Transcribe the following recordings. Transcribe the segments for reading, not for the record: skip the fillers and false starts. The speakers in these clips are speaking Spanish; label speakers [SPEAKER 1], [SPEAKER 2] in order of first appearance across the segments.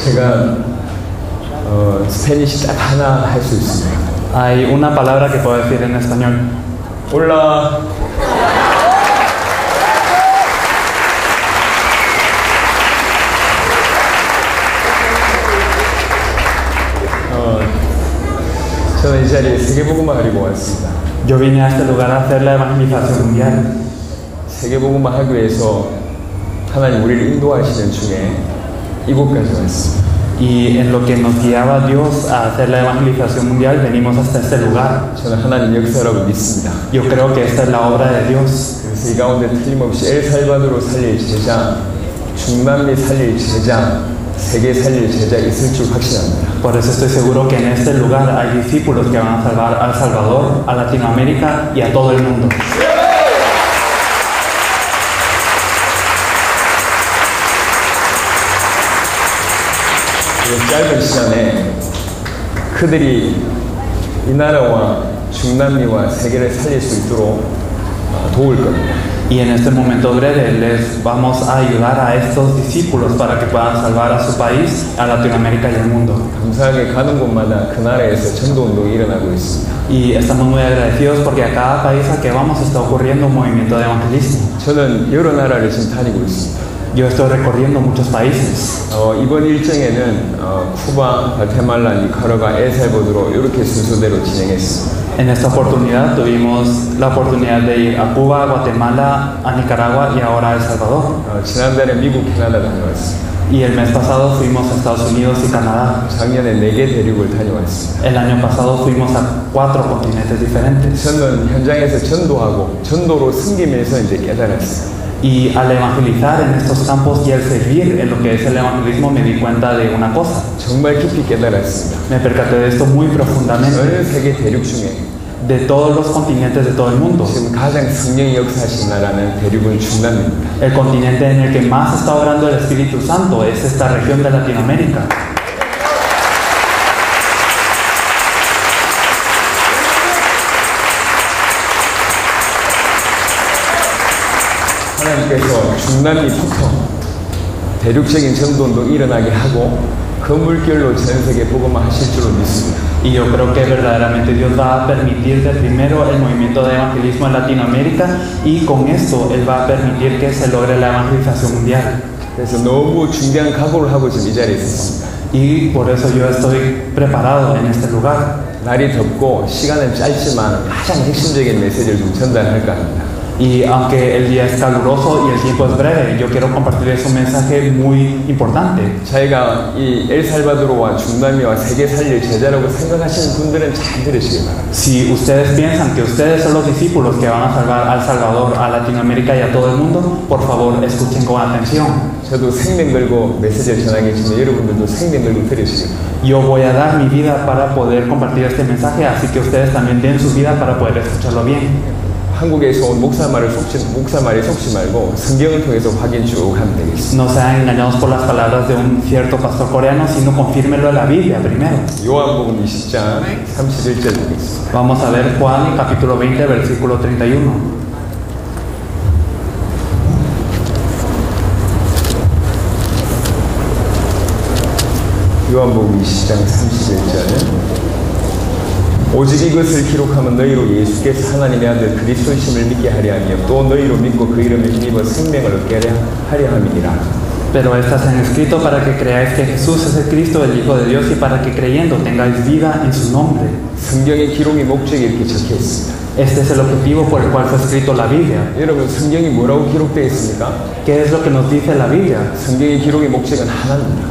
[SPEAKER 1] 제가 스페니시 딱 하나 할 수 있습니다.
[SPEAKER 2] Hay una palabra que puedo decir en español.
[SPEAKER 1] Hola. 저는 이 자리에 세계복음화 하려고 왔습니다.
[SPEAKER 2] Yo vine a este lugar a hacer la evangelización mundial.
[SPEAKER 1] 세계복음화 하기 위해서 하나님 우리를 인도하시는 중에 이곳까지 왔습니다.
[SPEAKER 2] Y en lo que nos guiaba Dios a hacer la evangelización mundial, venimos hasta este lugar.
[SPEAKER 1] 저는 하나님 역사라고 믿습니다.
[SPEAKER 2] Yo creo que esta es la obra de Dios.
[SPEAKER 1] 그래서 이 가운데 틀림없이 엘살바도르 살릴 제자, 중남미 살릴 제자, 세계 살릴 제자 있을 줄 확신합니다.
[SPEAKER 2] Por eso estoy seguro que en este lugar hay discípulos que van a salvar a El Salvador, a Latinoamérica y a todo el mundo.
[SPEAKER 1] 이 짧은 시간에 그들이 이 나라와 중남미와 세계를 살릴 수 있도록 도울 겁니다.
[SPEAKER 2] Y en este momento breve les vamos a ayudar a estos discípulos para que puedan salvar a su país, a Latinoamérica y al mundo.
[SPEAKER 1] 감사하게 가는 곳마다 그 나라에서 전도운동이 일어나고 있습니다.
[SPEAKER 2] Y estamos muy agradecidos porque a cada país al que vamos está ocurriendo un movimiento de evangelismo.
[SPEAKER 1] 저는 여러 나라를 지금 다니고 있습니다.
[SPEAKER 2] Yo estoy recorriendo muchos países.
[SPEAKER 1] 이번 일정에는 쿠바, 과테말라, 니카라과, 엘살바도르 이렇게 순서대로 진행했습니다.
[SPEAKER 2] En esta oportunidad tuvimos la oportunidad de ir a Cuba, Guatemala, a Nicaragua y ahora a El Salvador.
[SPEAKER 1] 지난달에 미국, 캐나다 다녀왔습니다.
[SPEAKER 2] Y el mes pasado fuimos a Estados Unidos y Canadá.
[SPEAKER 1] 작년에 4개 대륙을 다녀왔습니다.
[SPEAKER 2] El año pasado fuimos a 4 continentes diferentes.
[SPEAKER 1] 저는 현장에서 전도하고 전도로 섬기면서 이제 깨달았어요.
[SPEAKER 2] Y al evangelizar en estos campos y al servir en lo que es el evangelismo me di cuenta de una cosa.
[SPEAKER 1] 정말 깊이 깨달았습니다.
[SPEAKER 2] Me percaté de esto muy profundamente.
[SPEAKER 1] 전 세계 대륙 중에
[SPEAKER 2] De todos los continentes de todo el mundo,
[SPEAKER 1] 지금 가장 성령이 역사하신 나라는 대륙은 중남미입니다.
[SPEAKER 2] el continente en el que más está obrando el Espíritu Santo es esta región de Latinoamérica.
[SPEAKER 1] 하나님께서 중남미부터 대륙적인 전도운동 일어나게 하고 그 물결로 전 세계 복음화 하실 줄로 믿습니다.
[SPEAKER 2] Y yo creo que verdaderamente Dios va a permitir de primero el movimiento de evangelismo en Latinoamérica y con esto Él va a permitir que se logre la evangelización mundial.
[SPEAKER 1] 그래서 너무 중대한 각오를 하고 지금 이 자리에 있습니다.
[SPEAKER 2] Y por eso yo estoy preparado en este lugar.
[SPEAKER 1] 날이 덥고 시간은 짧지만 가장 핵심적인 메시지를 좀 전달할까 합니다.
[SPEAKER 2] Y aunque el día es caluroso y el tiempo es breve, yo quiero compartirles un mensaje muy importante.
[SPEAKER 1] 저희가 이 엘살바도르와 중남미와 세계 살릴 제자라고 생각하시는 분들은 잘 들으시기 바랍니다.
[SPEAKER 2] Si ustedes piensan que ustedes son los discípulos que van a salvar a El Salvador, a Latinoamérica y a todo el mundo, por favor escuchen con atención.
[SPEAKER 1] 저도 생명 걸고 메시지를 전하겠지만 여러분들도 생명 걸고 들으시기 바랍니다.
[SPEAKER 2] Yo voy a dar mi vida para poder compartir este mensaje, así que ustedes también den su vida para poder escucharlo bien.
[SPEAKER 1] 한국에서 온 목사 말에 속지 말고 성경을 통해서 확인 쭉 하면 되겠습니다.
[SPEAKER 2] No sean engañados por las palabras de un cierto pastor coreano, sino confírmenlo en la Biblia primero.
[SPEAKER 1] 요한복음 20장 31절 보겠습니다.
[SPEAKER 2] Vamos a ver Juan capítulo 20, versículo 31.
[SPEAKER 1] 요한복음 20장 31절 오직 이것을 기록하면 너희로 예수께서 하나님의 아들 그리스도이심을 믿게 하려 하며 또 너희로 믿고 그 이름에 힘입어 생명을 얻게 하려 함이니라.
[SPEAKER 2] Pero estas han escrito para que creáis que Jesús es el Cristo, el Hijo de Dios, y para que creyendo tengáis vida en su nombre.
[SPEAKER 1] 성경의 기록의 목적이 이렇게 적혀 있습니다.
[SPEAKER 2] Este es el objetivo por el cual fue escrito la Biblia.
[SPEAKER 1] 여러분 성경이 뭐라고 기록되어 있습니까?
[SPEAKER 2] ¿Qué es lo que nos dice la Biblia?
[SPEAKER 1] 성경의 기록의 목적은 하나입니다.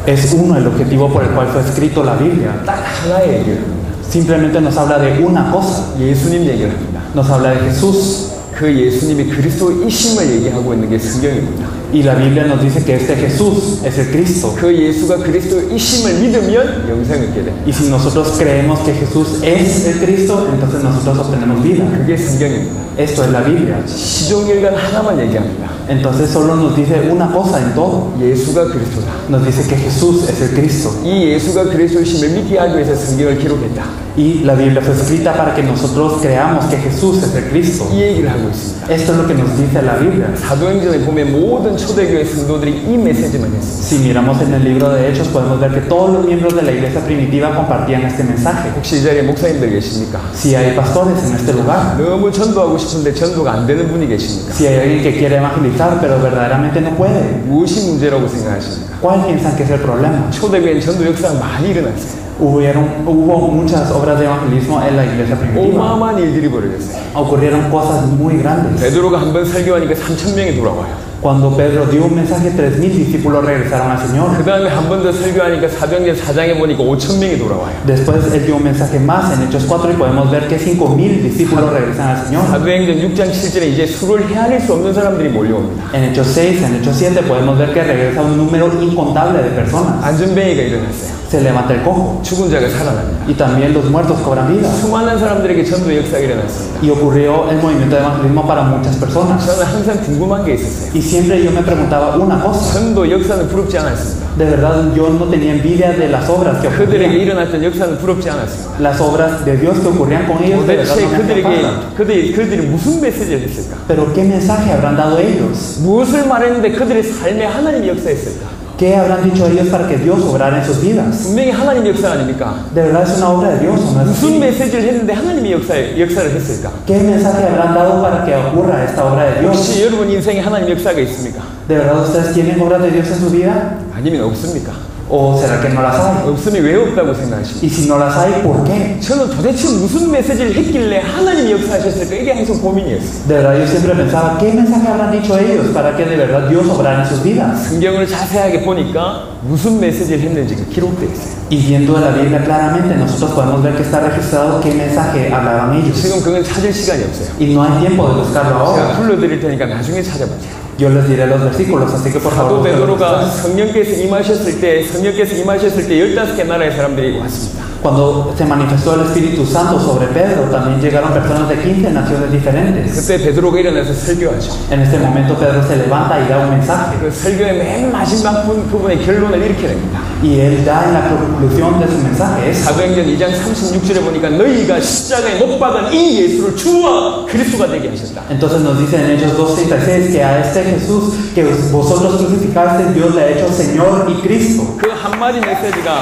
[SPEAKER 2] Es uno el objetivo por el cual fue escrito la Biblia.
[SPEAKER 1] 딱 하나의 얘기를 합니다.
[SPEAKER 2] Simplemente nos habla de una cosa.
[SPEAKER 1] 예수님 얘기를 합니다.
[SPEAKER 2] Nos habla de Jesús.
[SPEAKER 1] 그 예수님이 그리스도이심을 얘기하고 있는 게 성경입니다.
[SPEAKER 2] Y la Biblia nos dice que este Jesús es el Cristo.
[SPEAKER 1] 그 예수가 그리스도이심을 믿으면 영생을 얻게 됩니다.
[SPEAKER 2] Y si nosotros creemos que Jesús es el Cristo, entonces nosotros obtenemos vida.
[SPEAKER 1] 그게 성경입니다.
[SPEAKER 2] Esto es la Biblia.
[SPEAKER 1] 시종일관 하나만 얘기합니다.
[SPEAKER 2] Entonces solo nos dice una cosa en todo.
[SPEAKER 1] 예수가 그리스도다.
[SPEAKER 2] Nos dice que Jesús es el Cristo.
[SPEAKER 1] 이 예수가 그리스도이심을 믿게 하기 위해서 성경을 기록했다.
[SPEAKER 2] Y la Biblia fue escrita para que nosotros creamos que Jesús es el Cristo.
[SPEAKER 1] 이 얘기를 하고 있습니다.
[SPEAKER 2] Esto es lo que nos dice la Biblia.
[SPEAKER 1] 사도행전에 보면 모든 초대교회 성도들이 이 메시지만 했습니다.
[SPEAKER 2] Si miramos en el libro de Hechos, podemos ver que todos los miembros de la iglesia primitiva compartían este mensaje.
[SPEAKER 1] 혹시 이 자리에 목사님들 계십니까?
[SPEAKER 2] Si hay pastores en este lugar,
[SPEAKER 1] 너무 전도하고 싶은데 전도가 안 되는 분이 계십니까?
[SPEAKER 2] si hay alguien que quiere evangelizar pero verdaderamente no puede,
[SPEAKER 1] 무엇이 문제라고 생각하십니까?
[SPEAKER 2] ¿cuál piensan que es el problema?
[SPEAKER 1] 초대교회는 전도 역사가 많이 일어났어요.
[SPEAKER 2] Hubo muchas obras de evangelismo en la iglesia primitiva.
[SPEAKER 1] 어마어마한 일들이 벌어졌어요.
[SPEAKER 2] Ocurrieron cosas muy grandes.
[SPEAKER 1] 베드로가 한 번 설교하니까 3,000명이 돌아와요.
[SPEAKER 2] Cuando Pedro dio un mensaje, 3,000 discípulos regresaron al Señor.
[SPEAKER 1] 그 다음에 한 번 더 설교하니까 사도행전 4장에 보니까 5,000명이 돌아와요.
[SPEAKER 2] Después él dio un mensaje más en Hechos 4 y podemos ver que 5,000 discípulos regresan al Señor.
[SPEAKER 1] 사도행전 6장 7절에 이제 수를 헤아릴 수 없는 사람들이 몰려옵니다.
[SPEAKER 2] En Hechos 6, en Hechos 7 podemos ver que regresa un número incontable de personas.
[SPEAKER 1] 안전뱅이가 일어났어요.
[SPEAKER 2] Se levanta el cojo
[SPEAKER 1] 죽은 자가 살아납니다.
[SPEAKER 2] y también los muertos cobran vida.
[SPEAKER 1] 수많은 사람들에게 전도 역사가 일어났습니다.
[SPEAKER 2] Y ocurrió el movimiento de evangelismo para muchas personas.
[SPEAKER 1] 저는 항상 궁금한 게 있었어요.
[SPEAKER 2] Y siempre yo me preguntaba una cosa.
[SPEAKER 1] 전도 역사는 부럽지 않았습니다.
[SPEAKER 2] De verdad yo no tenía envidia de las obras que
[SPEAKER 1] 그들에게
[SPEAKER 2] ocurrían.
[SPEAKER 1] 일어났던 역사는 부럽지 않았습니다.
[SPEAKER 2] Las obras de Dios que ocurrían con ellos de verdad
[SPEAKER 1] 도대체
[SPEAKER 2] no me encantaban.
[SPEAKER 1] 그들이 무슨 메시지를 했을까?
[SPEAKER 2] Pero ¿qué mensaje habrán dado ellos?
[SPEAKER 1] 무엇을 말했는데 그들의 삶에 하나님이 역사했을까?
[SPEAKER 2] ¿Qué habrán dicho ellos para que Dios obrara en sus vidas?
[SPEAKER 1] 분명히 하나님 역사 아닙니까?
[SPEAKER 2] ¿De verdad es una obra de Dios o no es
[SPEAKER 1] 무슨
[SPEAKER 2] así?
[SPEAKER 1] 메시지를 했는데 하나님이 역사를 했을까?
[SPEAKER 2] ¿Qué mensaje habrán dado para que ocurra esta obra de Dios?
[SPEAKER 1] 혹시 여러분 인생에 하나님 역사가 있습니까?
[SPEAKER 2] ¿De verdad ustedes tienen obras de Dios en su vida?
[SPEAKER 1] 아니면 없습니까?
[SPEAKER 2] ¿O será que no las hay?
[SPEAKER 1] 없으면 왜 없다고 생각하십니까?
[SPEAKER 2] Y si no las hay, ¿por qué?
[SPEAKER 1] 저는 도대체 무슨 메시지를 했길래 하나님이 역사하셨을까? 이게 항상 고민이었어요.
[SPEAKER 2] De verdad yo siempre pensaba, ¿qué mensaje habrán dicho ellos para que de verdad Dios obrara en sus vidas?
[SPEAKER 1] 성경을 자세하게 보니까 무슨 메시지를 했는지가 기록되어 있어요.
[SPEAKER 2] Y viendo la Biblia claramente, nosotros podemos ver que está registrado qué mensaje hablaban ellos.
[SPEAKER 1] 지금 그건 찾을 시간이 없어요.
[SPEAKER 2] Y no hay tiempo de buscarlo
[SPEAKER 1] 제가
[SPEAKER 2] ahora.
[SPEAKER 1] 불러드릴 테니까 나중에 찾아보세요.
[SPEAKER 2] Yo les diré los versículos, así que por
[SPEAKER 1] 사도
[SPEAKER 2] favor.
[SPEAKER 1] 베드로가 성령께서 임하셨을 때 15개 나라의 사람들이 왔습니다.
[SPEAKER 2] Cuando se manifestó el Espíritu Santo sobre Pedro, también llegaron personas de 15 naciones diferentes.
[SPEAKER 1] 그때 베드로가 일어나서 설교하죠.
[SPEAKER 2] En este momento Pedro se levanta y da un mensaje.
[SPEAKER 1] 그 설교의 맨 마지막 부분의 결론을 이렇게 냅니다.
[SPEAKER 2] Y él da en la conclusión de su mensaje eso.
[SPEAKER 1] 사도행전 2장 36절에 보니까 너희가 십자가에 못 박은 이 예수를 주와 그리스도가 되게 하셨다.
[SPEAKER 2] Entonces nos dice en Hechos 2:36 que a este Jesús que vosotros crucificaste, Dios le ha hecho Señor y Cristo.
[SPEAKER 1] 그 한마디 메시지가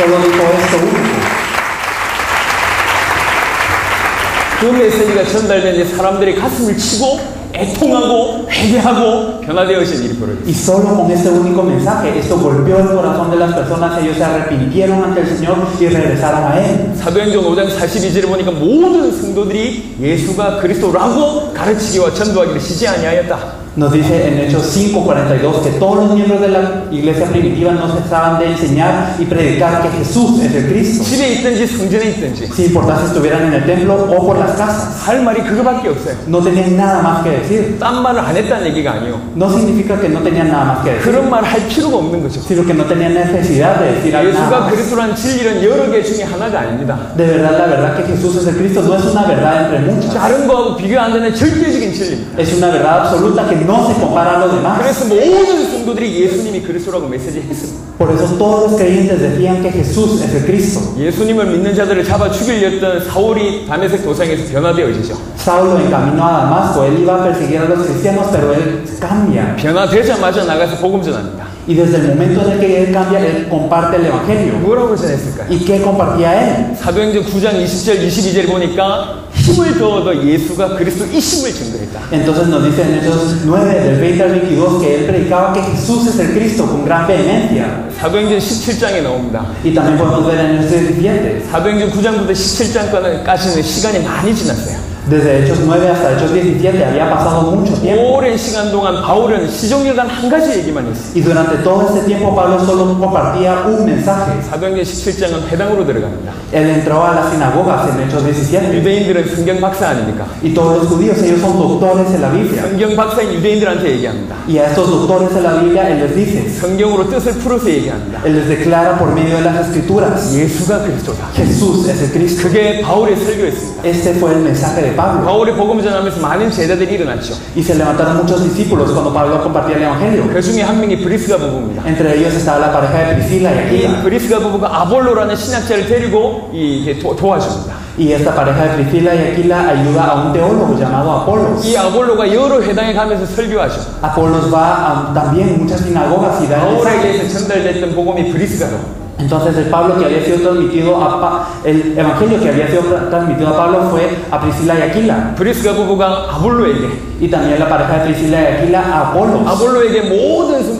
[SPEAKER 2] Solo dijo esto único.
[SPEAKER 1] 그 메시지가 전달된 사람들이 가슴을 치고 애통하고 회개하고 변화되어진 일이 벌어졌어요.
[SPEAKER 2] Y solo con este único mensaje, esto golpeó el corazón de las personas, ellos se arrepintieron ante el Señor y regresaron a Él.
[SPEAKER 1] 사도행전 5장 42절에 보니까 모든 성도들이 예수가 그리스도라고 가르치기와 전도하기를 쉬지 아니하였다.
[SPEAKER 2] Nos dice en Hechos 5:42 que todos los miembros de la iglesia primitiva no cesaban de enseñar y predicar que Jesús es el Cristo.
[SPEAKER 1] 집에 있든지 성전에 있든지
[SPEAKER 2] Sin importar si estuvieran en el templo o por las casas.
[SPEAKER 1] 할 말이 그거밖에 없어요.
[SPEAKER 2] No tenían nada más que decir.
[SPEAKER 1] 딴 말을 안 했다는 얘기가 아니에요.
[SPEAKER 2] No significa que no tenían nada más que decir,
[SPEAKER 1] 그런 말 할 필요가 없는 거죠.
[SPEAKER 2] sino que no tenían necesidad de decir nada
[SPEAKER 1] 예수가
[SPEAKER 2] más.
[SPEAKER 1] 그리스도라는 진리는 여러 개 중에 하나가 아닙니다.
[SPEAKER 2] De verdad, la verdad que Jesús es el Cristo no es una verdad entre muchas.
[SPEAKER 1] 다른 거하고 비교 안 되는 절대적인 진리입니다.
[SPEAKER 2] Es una verdad absoluta que no se compara a lo demás.
[SPEAKER 1] 그래서 모든 성도들이 예수님이 그리스도라고 메시지했습니다.
[SPEAKER 2] Por eso todos los creyentes decían que Jesús es el Cristo.
[SPEAKER 1] 예수님을 믿는 자들을 잡아 죽이려던 사울이 다메섹 도상에서 변화되어지죠.
[SPEAKER 2] Saulo en camino a Damasco, él iba a perseguir a los cristianos, pero él cambia.
[SPEAKER 1] 변화되자마자 나가서 복음 전합니다.
[SPEAKER 2] Y desde el momento en el que él cambia, él comparte el Evangelio.
[SPEAKER 1] 뭐라고 전했을까요?
[SPEAKER 2] ¿Y qué compartía él?
[SPEAKER 1] 사도행전 9장 20절 22절 보니까 힘을 더어더 예수가 그리스도이심을 증거했다.
[SPEAKER 2] Entonces nos dice en Hechos 9, del 20 al 22, que él predicaba que Jesús es el Cristo con gran vehemencia.
[SPEAKER 1] 사도행전 17장에 나옵니다.
[SPEAKER 2] Y también podemos ver en Hechos 17.
[SPEAKER 1] 사도행전 9장부터 17장까지는 시간이 많이 지났어요.
[SPEAKER 2] Desde Hechos 9 hasta Hechos 17 había pasado mucho tiempo.
[SPEAKER 1] 오랜 시간 동안 바울은 시종일관 한 가지 얘기만 했어요.
[SPEAKER 2] Y durante todo este tiempo Pablo solo compartía un mensaje.
[SPEAKER 1] 사도행전 17장은 회당으로 들어갑니다.
[SPEAKER 2] Él entró a las sinagogas en Hechos 17.
[SPEAKER 1] 유대인들은 성경 박사 아닙니까?
[SPEAKER 2] Y todos los judíos, ellos son doctores en la Biblia.
[SPEAKER 1] 성경 박사인 유대인들한테 얘기합니다.
[SPEAKER 2] Y a estos doctores de la Biblia, él les dice,
[SPEAKER 1] 성경으로 뜻을 풀어서 얘기합니다.
[SPEAKER 2] él les declara por medio de las escrituras,
[SPEAKER 1] 예수가 그리스도다.
[SPEAKER 2] Jesús es el Cristo.
[SPEAKER 1] 그게 바울의 설교였습니다.
[SPEAKER 2] Este fue el mensaje de Pablo.
[SPEAKER 1] 바울이 복음을 전하면서 많은 제자들이 일어났죠.
[SPEAKER 2] Y se levantaron muchos discípulos cuando Pablo compartía el Evangelio.
[SPEAKER 1] 그 중에 한 명이 브리스가 부부입니다.
[SPEAKER 2] Entre ellos estaba la pareja de Priscila y
[SPEAKER 1] 이
[SPEAKER 2] Aquila.
[SPEAKER 1] 브리스가 부부가 아볼로라는 신학자를 데리고 도와줍니다.
[SPEAKER 2] Y esta pareja de Priscila y Aquila ayuda a un teólogo llamado Apolos.
[SPEAKER 1] 이 아볼로가 여러 회당에 가면서 설교하죠.
[SPEAKER 2] Apolos va también a muchas sinagogas y da
[SPEAKER 1] 바울에게
[SPEAKER 2] mensajes.
[SPEAKER 1] 전달됐던 복음이 브리스가로.
[SPEAKER 2] Entonces el Pablo que había sido transmitido el evangelio que había sido transmitido a Pablo fue a Priscila y Aquila.
[SPEAKER 1] 브리스가 부부가 아볼로에게,
[SPEAKER 2] Y también la pareja de Priscila y Aquila a Apolos.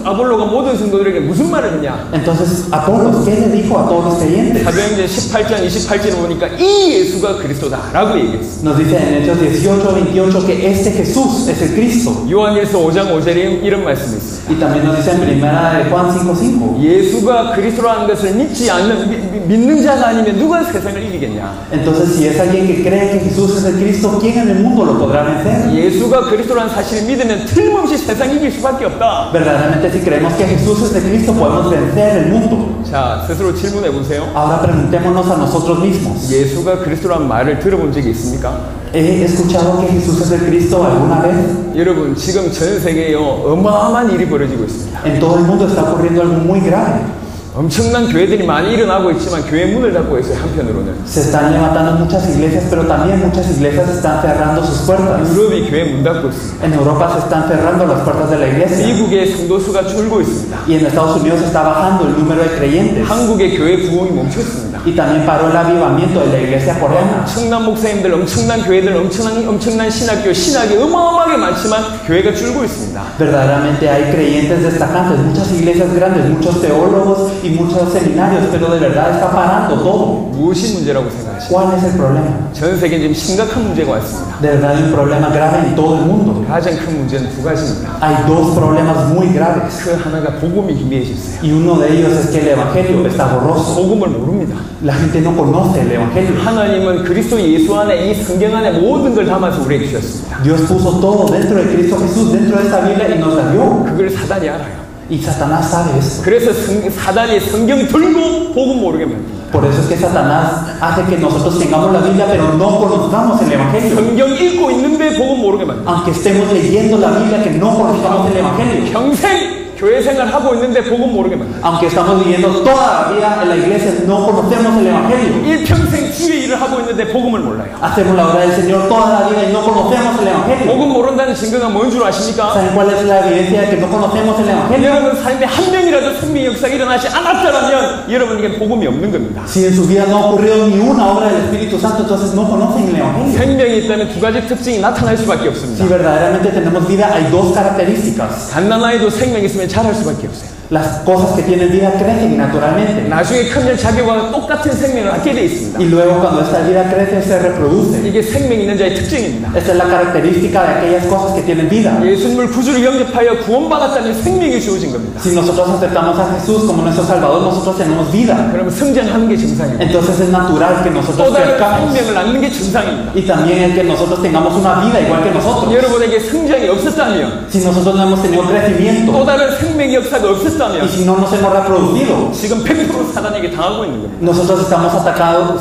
[SPEAKER 1] 아볼로가 모든 성도들에게 무슨 말을 했냐?
[SPEAKER 2] Entonces Apolos, ¿qué le dijo a todos los creyentes?
[SPEAKER 1] 사도행전 18장 28절을 보니까 이 예수가 그리스도다라고 얘기했어.
[SPEAKER 2] Nos dice en Hechos 18:28 que este Jesús es el Cristo.
[SPEAKER 1] 요한일서 5장 5절에 이런 말씀이 있습니다.
[SPEAKER 2] Y también nos dice en primera de Juan 5:5.
[SPEAKER 1] 예수가 그리스도라는 것을 믿는 자가 아니면 누가 세상을 이기겠냐?
[SPEAKER 2] Entonces, si es alguien que cree que Jesús es el Cristo, ¿quién en el mundo lo podrá vencer?
[SPEAKER 1] 예수가 그리스도라는 사실을 믿으면 틀림없이 세상 이길 수밖에 없다.
[SPEAKER 2] Verdaderamente, si creemos que Jesús es el Cristo, podemos vencer el mundo.
[SPEAKER 1] 자, 스스로 질문해 보세요.
[SPEAKER 2] Ahora preguntémonos a nosotros mismos.
[SPEAKER 1] 예수가 그리스도라는 말을 들어본 적이 있습니까?
[SPEAKER 2] ¿He escuchado que Jesús es el Cristo alguna vez?
[SPEAKER 1] 여러분, 지금 전 세계에 어마어마한 일이 벌어지고 있습니다.
[SPEAKER 2] En todo el mundo está ocurriendo algo muy grave.
[SPEAKER 1] 엄청난 교회들이 많이 일어나고 있지만 교회 문을 닫고 있어요. 한편으로는
[SPEAKER 2] Se están levantando muchas iglesias, pero también muchas iglesias están cerrando sus puertas.
[SPEAKER 1] 유럽이 교회 문 닫고 있습니다.
[SPEAKER 2] En Europa se están cerrando las puertas de la iglesia.
[SPEAKER 1] 미국의 성도 수가 줄고 있습니다.
[SPEAKER 2] Y en Estados Unidos está bajando el número de creyentes.
[SPEAKER 1] 한국의 교회 부흥이 멈췄습니다.
[SPEAKER 2] Y también paró el avivamiento de la iglesia coreana.
[SPEAKER 1] 엄청난 목사님들, 엄청난 교회들, 엄청난 신학이 어마어마하게 많지만 교회가 줄고 있습니다.
[SPEAKER 2] Verdaderamente hay creyentes destacantes, muchas iglesias grandes, muchos teólogos y muchos seminarios, pero de verdad está parando todo.
[SPEAKER 1] 무엇이 문제라고 생각하십니까?
[SPEAKER 2] ¿Cuál es el problema?
[SPEAKER 1] 전 세계에 지금 심각한 문제가 왔습니다.
[SPEAKER 2] De verdad hay un problema grave en todo el mundo.
[SPEAKER 1] 가장 큰 문제는 두 가지입니다.
[SPEAKER 2] Hay dos problemas muy graves.
[SPEAKER 1] 그 하나가 복음이 희미해졌어요.
[SPEAKER 2] Y uno de ellos es que el evangelio está borroso.
[SPEAKER 1] 복음을 모릅니다.
[SPEAKER 2] La gente no conoce el evangelio.
[SPEAKER 1] 하나님은 그리스도 예수 안에 이 성경 안에 모든 걸 담아서 우리에게 주셨습니다.
[SPEAKER 2] Dios puso todo dentro de Cristo Jesús, dentro de esta Biblia y nos la dio.
[SPEAKER 1] 그걸 사단이 알아요.
[SPEAKER 2] Y Satanás sabe eso.
[SPEAKER 1] 그래서 사단이 성경 들고 복음 모르게 만듭니다.
[SPEAKER 2] Por eso es que Satanás hace que nosotros tengamos la Biblia, pero no conozcamos el evangelio.
[SPEAKER 1] 성경 읽고 있는데 복음 모르게 만듭니다.
[SPEAKER 2] Aunque estemos leyendo la Biblia, que no conozcamos el evangelio.
[SPEAKER 1] 평생 교회 생활 하고 있는데 복음 모르게 만듭니다.
[SPEAKER 2] Aunque estamos viviendo toda la vida en la iglesia, no conocemos el evangelio.
[SPEAKER 1] 일평생 주의 일을 하고 있는데 복음을 몰라요.
[SPEAKER 2] Hacemos la obra del Señor toda la vida y no conocemos el evangelio.
[SPEAKER 1] 복음 모른다는 증거가 뭔 줄 아십니까?
[SPEAKER 2] ¿Saben cuál es la evidencia de que no conocemos el evangelio?
[SPEAKER 1] 여러분 삶에 한 명이라도 생명 역사가 일어나지 않았다면 여러분에게 복음이 없는 겁니다.
[SPEAKER 2] Si en su vida no ha ocurrido ni una obra del Espíritu Santo, entonces no conocen el evangelio.
[SPEAKER 1] 생명이 있다면 두 가지 특징이 나타날 수밖에 없습니다.
[SPEAKER 2] Si verdaderamente tenemos vida, hay dos características.
[SPEAKER 1] 갓난아이도 생명 있으면 자랄 수밖에 없어요.
[SPEAKER 2] Las cosas que tienen vida crecen naturalmente.
[SPEAKER 1] 나중에 크면 자기와 똑같은 생명을 갖게 돼 있습니다.
[SPEAKER 2] Y luego cuando esta vida crece, se reproduce.
[SPEAKER 1] 이게 생명 있는 자의 특징입니다.
[SPEAKER 2] Esta es la característica de aquellas cosas que tienen vida.
[SPEAKER 1] 예수님을 구주로 영접하여 구원받았다는 생명이 주어진 겁니다.
[SPEAKER 2] Si nosotros aceptamos a Jesús como nuestro Salvador, nosotros tenemos vida.
[SPEAKER 1] 그러면 성장하는 게 정상입니다.
[SPEAKER 2] Entonces es natural que
[SPEAKER 1] 또
[SPEAKER 2] nosotros
[SPEAKER 1] 다른
[SPEAKER 2] crezcamos.
[SPEAKER 1] 생명을 낳는 게 정상입니다.
[SPEAKER 2] Y también el que nosotros tengamos una vida igual que nosotros.
[SPEAKER 1] 여러분에게 성장이 없었다면,
[SPEAKER 2] Si nosotros no hemos tenido
[SPEAKER 1] 또
[SPEAKER 2] crecimiento
[SPEAKER 1] 다른 생명의 역사가
[SPEAKER 2] y
[SPEAKER 1] 없었다면
[SPEAKER 2] si no nos hemos reproducido,
[SPEAKER 1] 지금 100% 사단에게 당하고 있는 겁니다.
[SPEAKER 2] nosotros estamos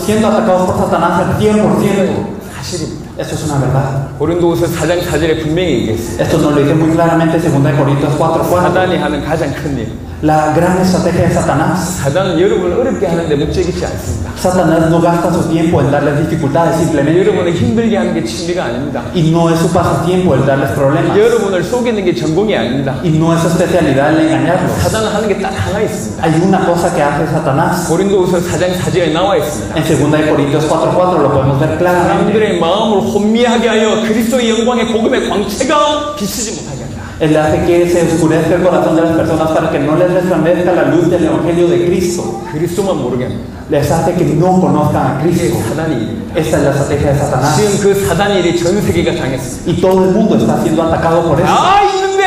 [SPEAKER 2] siendo atacados por Satanás al 100%.
[SPEAKER 1] 사실입니다.
[SPEAKER 2] Esto es una verdad.
[SPEAKER 1] 고린도후서 4장 4절에 분명히 얘기했어요.
[SPEAKER 2] Esto nos lo dice muy claramente 2 Corintios 4:4.
[SPEAKER 1] 사단이 하는 가장 큰 일.
[SPEAKER 2] La gran estrategia de Satanás.
[SPEAKER 1] 사단은 여러분을 어렵게 하는데 목적이 있지 않습니다.
[SPEAKER 2] Satanás no gasta su tiempo en darles dificultades, simplemente.
[SPEAKER 1] 여러분을 힘들게 하는 게 취미가 아닙니다.
[SPEAKER 2] Y no es su pasatiempo el darles problemas.
[SPEAKER 1] 여러분을 속이는 게 전공이 아닙니다.
[SPEAKER 2] Y no es su especialidad el engañarlos.
[SPEAKER 1] 사단은 하는 게 딱 하나 있습니다.
[SPEAKER 2] Hay una cosa que hace Satanás.
[SPEAKER 1] 고린도후서 4장 4절에 나와 있습니다.
[SPEAKER 2] En 2 Corintios 4:4 lo podemos ver claramente.
[SPEAKER 1] 사람들의 마음을 혼미하게 하여 그리스도의 영광의 복음의 광채가 비치지 못하게 한다.
[SPEAKER 2] Él hace que se oscurezca el corazón de las personas para que no les resplandezca la luz del Evangelio de Cristo.
[SPEAKER 1] 그리스도만 모르게 합니다.
[SPEAKER 2] Les hace que no conozcan a
[SPEAKER 1] 이게
[SPEAKER 2] Cristo.
[SPEAKER 1] 사단의 일입니다.
[SPEAKER 2] Esta es la estrategia de Satanás.
[SPEAKER 1] 지금 그 사단의 일이 전 세계가 당했습니다.
[SPEAKER 2] Y todo el mundo está siendo atacado por eso.
[SPEAKER 1] 다 있는데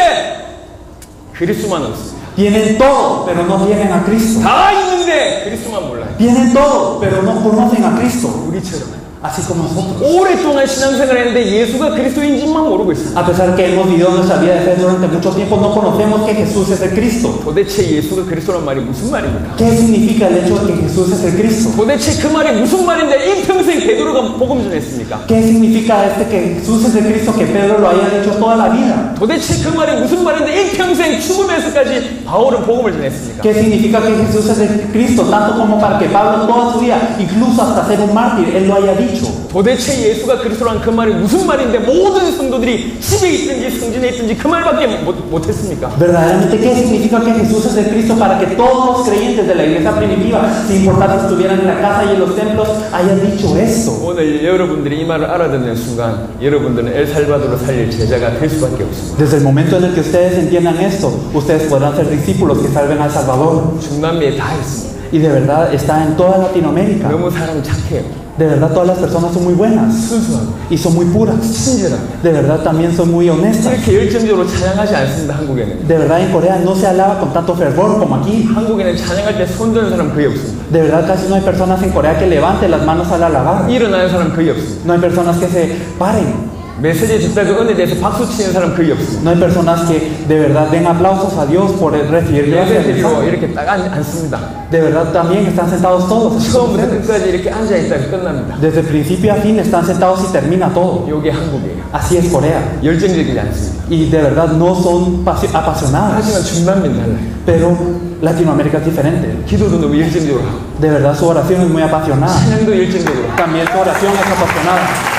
[SPEAKER 1] 그리스도만 없습니다.
[SPEAKER 2] Tienen todo, pero no tienen a Cristo.
[SPEAKER 1] 다 있는데 그리스도만 몰라요.
[SPEAKER 2] Tienen todo, pero no conocen a Cristo.
[SPEAKER 1] 우리처럼
[SPEAKER 2] así como nosotros.
[SPEAKER 1] 오랫동안 신앙생활을 했는데 예수가 그리스도인지만 모르고 있어요.
[SPEAKER 2] A pesar que hemos vivido nuestra vida de fe durante mucho tiempo, no conocemos que Jesús es el Cristo.
[SPEAKER 1] 도대체 예수가 그리스도란 말이 무슨 말입니까?
[SPEAKER 2] ¿Qué significa el hecho de que Jesús es el Cristo?
[SPEAKER 1] 도대체 그 말이 무슨 말인데 이 평생 베드로가 복음 전했습니까?
[SPEAKER 2] ¿Qué significa que Jesús es el Cristo que Pedro lo haya dicho toda la vida?
[SPEAKER 1] 도대체 그 말이 무슨 말인데 이 평생 죽으면서까지 바울은 복음을 전했습니까?
[SPEAKER 2] ¿Qué significa que Jesús es el Cristo tanto como para que Pablo toda su vida, incluso hasta ser un mártir, él lo haya dicho?
[SPEAKER 1] 도대체 예수가 그리스도란 그 말이 무슨 말인데 모든 성도들이 집에 있든지 성전에 있든지 그 말밖에 못했습니까?
[SPEAKER 2] Verdaderamente, ¿qué significa que Jesús es el Cristo para que todos los creyentes de la iglesia primitiva, sin importar si estuvieran en la casa y en los templos, hayan dicho esto?
[SPEAKER 1] 오늘 여러분들이 이 말을 알아듣는 순간 여러분들은 엘살바도르를 살릴 제자가 될 수밖에 없습니다.
[SPEAKER 2] Desde el momento en el que ustedes entiendan esto, ustedes podrán ser discípulos que salven a El Salvador.
[SPEAKER 1] 중남미에 다 있습니다.
[SPEAKER 2] Y de verdad está en toda Latinoamérica.
[SPEAKER 1] 너무 사람 착해요.
[SPEAKER 2] De verdad todas las personas son muy buenas
[SPEAKER 1] 순수하고
[SPEAKER 2] y son muy puras.
[SPEAKER 1] 친절하고
[SPEAKER 2] De verdad también son muy honestas.
[SPEAKER 1] 이렇게 열정적으로 찬양하지 않습니다. 한국에는.
[SPEAKER 2] De verdad en Corea no se alaba con tanto fervor como aquí.
[SPEAKER 1] 한국에는 찬양할 때 손 드는 사람 거의 없습니다.
[SPEAKER 2] De verdad casi no hay personas en Corea que levanten las manos al alabar.
[SPEAKER 1] 일어나는 사람 거의 없습니다.
[SPEAKER 2] No hay personas que se paren.
[SPEAKER 1] 메시지 듣다가 은혜에 대해서 박수 치는 사람 거의 없습니다.
[SPEAKER 2] No hay personas que de verdad den aplausos a Dios por recibir gracias.
[SPEAKER 1] 예배드리고 이렇게 딱 앉습니다.
[SPEAKER 2] De verdad también están sentados todos.
[SPEAKER 1] 처음부터 끝까지 이렇게 앉아있다가 끝납니다.
[SPEAKER 2] Desde principio a fin están sentados y termina todo.
[SPEAKER 1] 이게 한국이에요.
[SPEAKER 2] Así es Corea.
[SPEAKER 1] 열정적이지 않습니다.
[SPEAKER 2] Y de verdad no son apasionadas.
[SPEAKER 1] 하지만 중남미는 달라요.
[SPEAKER 2] Pero Latinoamérica es diferente.
[SPEAKER 1] 기도도 너무 열정적으로 하고
[SPEAKER 2] De verdad su oración es muy apasionada.
[SPEAKER 1] 찬양도 열정적으로 하고
[SPEAKER 2] También su oración es apasionada.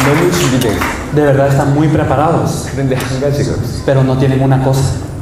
[SPEAKER 1] 너무 준비되어 있어요.
[SPEAKER 2] De verdad están muy preparados.
[SPEAKER 1] 그런데 한 가지가 없어요.
[SPEAKER 2] Pero no tienen una cosa.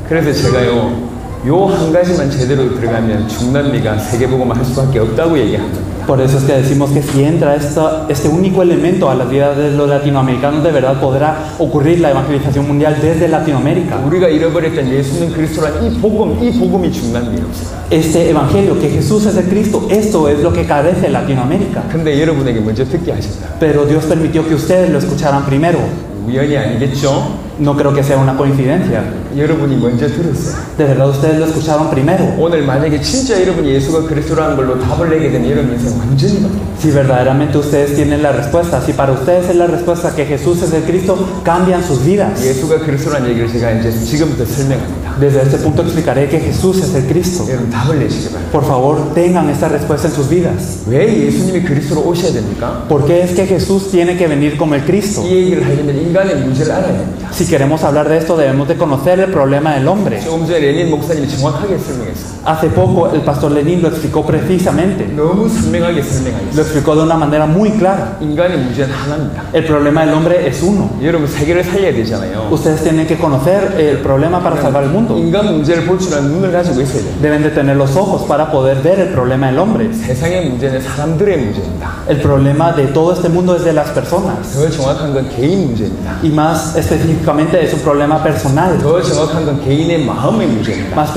[SPEAKER 1] 그래서 제가요 요 한 가지만 제대로 들어가면 중남미가 세계복음을 할 수밖에 없다고 얘기합니다.
[SPEAKER 2] Por eso es que decimos que si entra este único elemento a las vidas de los latinoamericanos, de verdad podrá ocurrir la evangelización mundial desde Latinoamérica.
[SPEAKER 1] 우리가 잃어버렸던 예수는 그리스도란 이 복음이 중남미에 없어요.
[SPEAKER 2] Este evangelio, que Jesús es el Cristo, esto es lo que carece Latinoamérica.
[SPEAKER 1] 근데 여러분에게 먼저 듣게 하셨다.
[SPEAKER 2] Pero Dios permitió que ustedes lo escucharan primero.
[SPEAKER 1] 우연이 아니겠죠?
[SPEAKER 2] No creo que sea una coincidencia.
[SPEAKER 1] 여러분이 먼저 들었어요.
[SPEAKER 2] De verdad ustedes lo escucharon primero.
[SPEAKER 1] 오늘 만약에 진짜 여러분이 예수가 그리스도라는 걸로 답을 내게 되면 여러분 인생 완전히 바뀌어요.
[SPEAKER 2] Si verdaderamente ustedes tienen la respuesta, si para ustedes es la respuesta que Jesús es el Cristo, cambian sus vidas.
[SPEAKER 1] 예수가 그리스도라는 얘기를 제가 이제 지금부터 설명합니다.
[SPEAKER 2] Desde este punto explicaré que Jesús es el Cristo.
[SPEAKER 1] 여러분 답을 내시기 바랍니다.
[SPEAKER 2] Por favor, tengan esta respuesta en sus vidas.
[SPEAKER 1] 왜 예수님이 그리스도로 오셔야 됩니까?
[SPEAKER 2] ¿Por qué es que Jesús tiene que venir como el Cristo?
[SPEAKER 1] 이 얘기를 하려면 인간의 문제를 알아야 됩니다.
[SPEAKER 2] Si queremos hablar de esto, debemos de conocer el problema del hombre.
[SPEAKER 1] 조금 전에 레닌 목사님이 정확하게 설명했어요.
[SPEAKER 2] Hace poco el pastor Lenin lo explicó precisamente.
[SPEAKER 1] 너무 선명하게
[SPEAKER 2] Lo
[SPEAKER 1] 설명하셨어요.
[SPEAKER 2] explicó de una manera muy clara.
[SPEAKER 1] 인간의 문제는 하나입니다.
[SPEAKER 2] El problema del hombre es uno.
[SPEAKER 1] 여러분 세계를 살려야 되잖아요.
[SPEAKER 2] Ustedes tienen que conocer el problema para salvar el mundo.
[SPEAKER 1] 인간 문제를 볼 줄 아는 눈을 가지고 있어야 돼요.
[SPEAKER 2] Deben de tener los ojos para poder ver el problema del hombre.
[SPEAKER 1] 세상의 문제는 사람들의 문제입니다.
[SPEAKER 2] El problema de todo este mundo es de las personas.
[SPEAKER 1] 더 정확한 건 개인 문제입니다.
[SPEAKER 2] Y más específicamente es un problema personal.
[SPEAKER 1] 더 정확한 건 개인의 마음의 문제입니다.
[SPEAKER 2] Más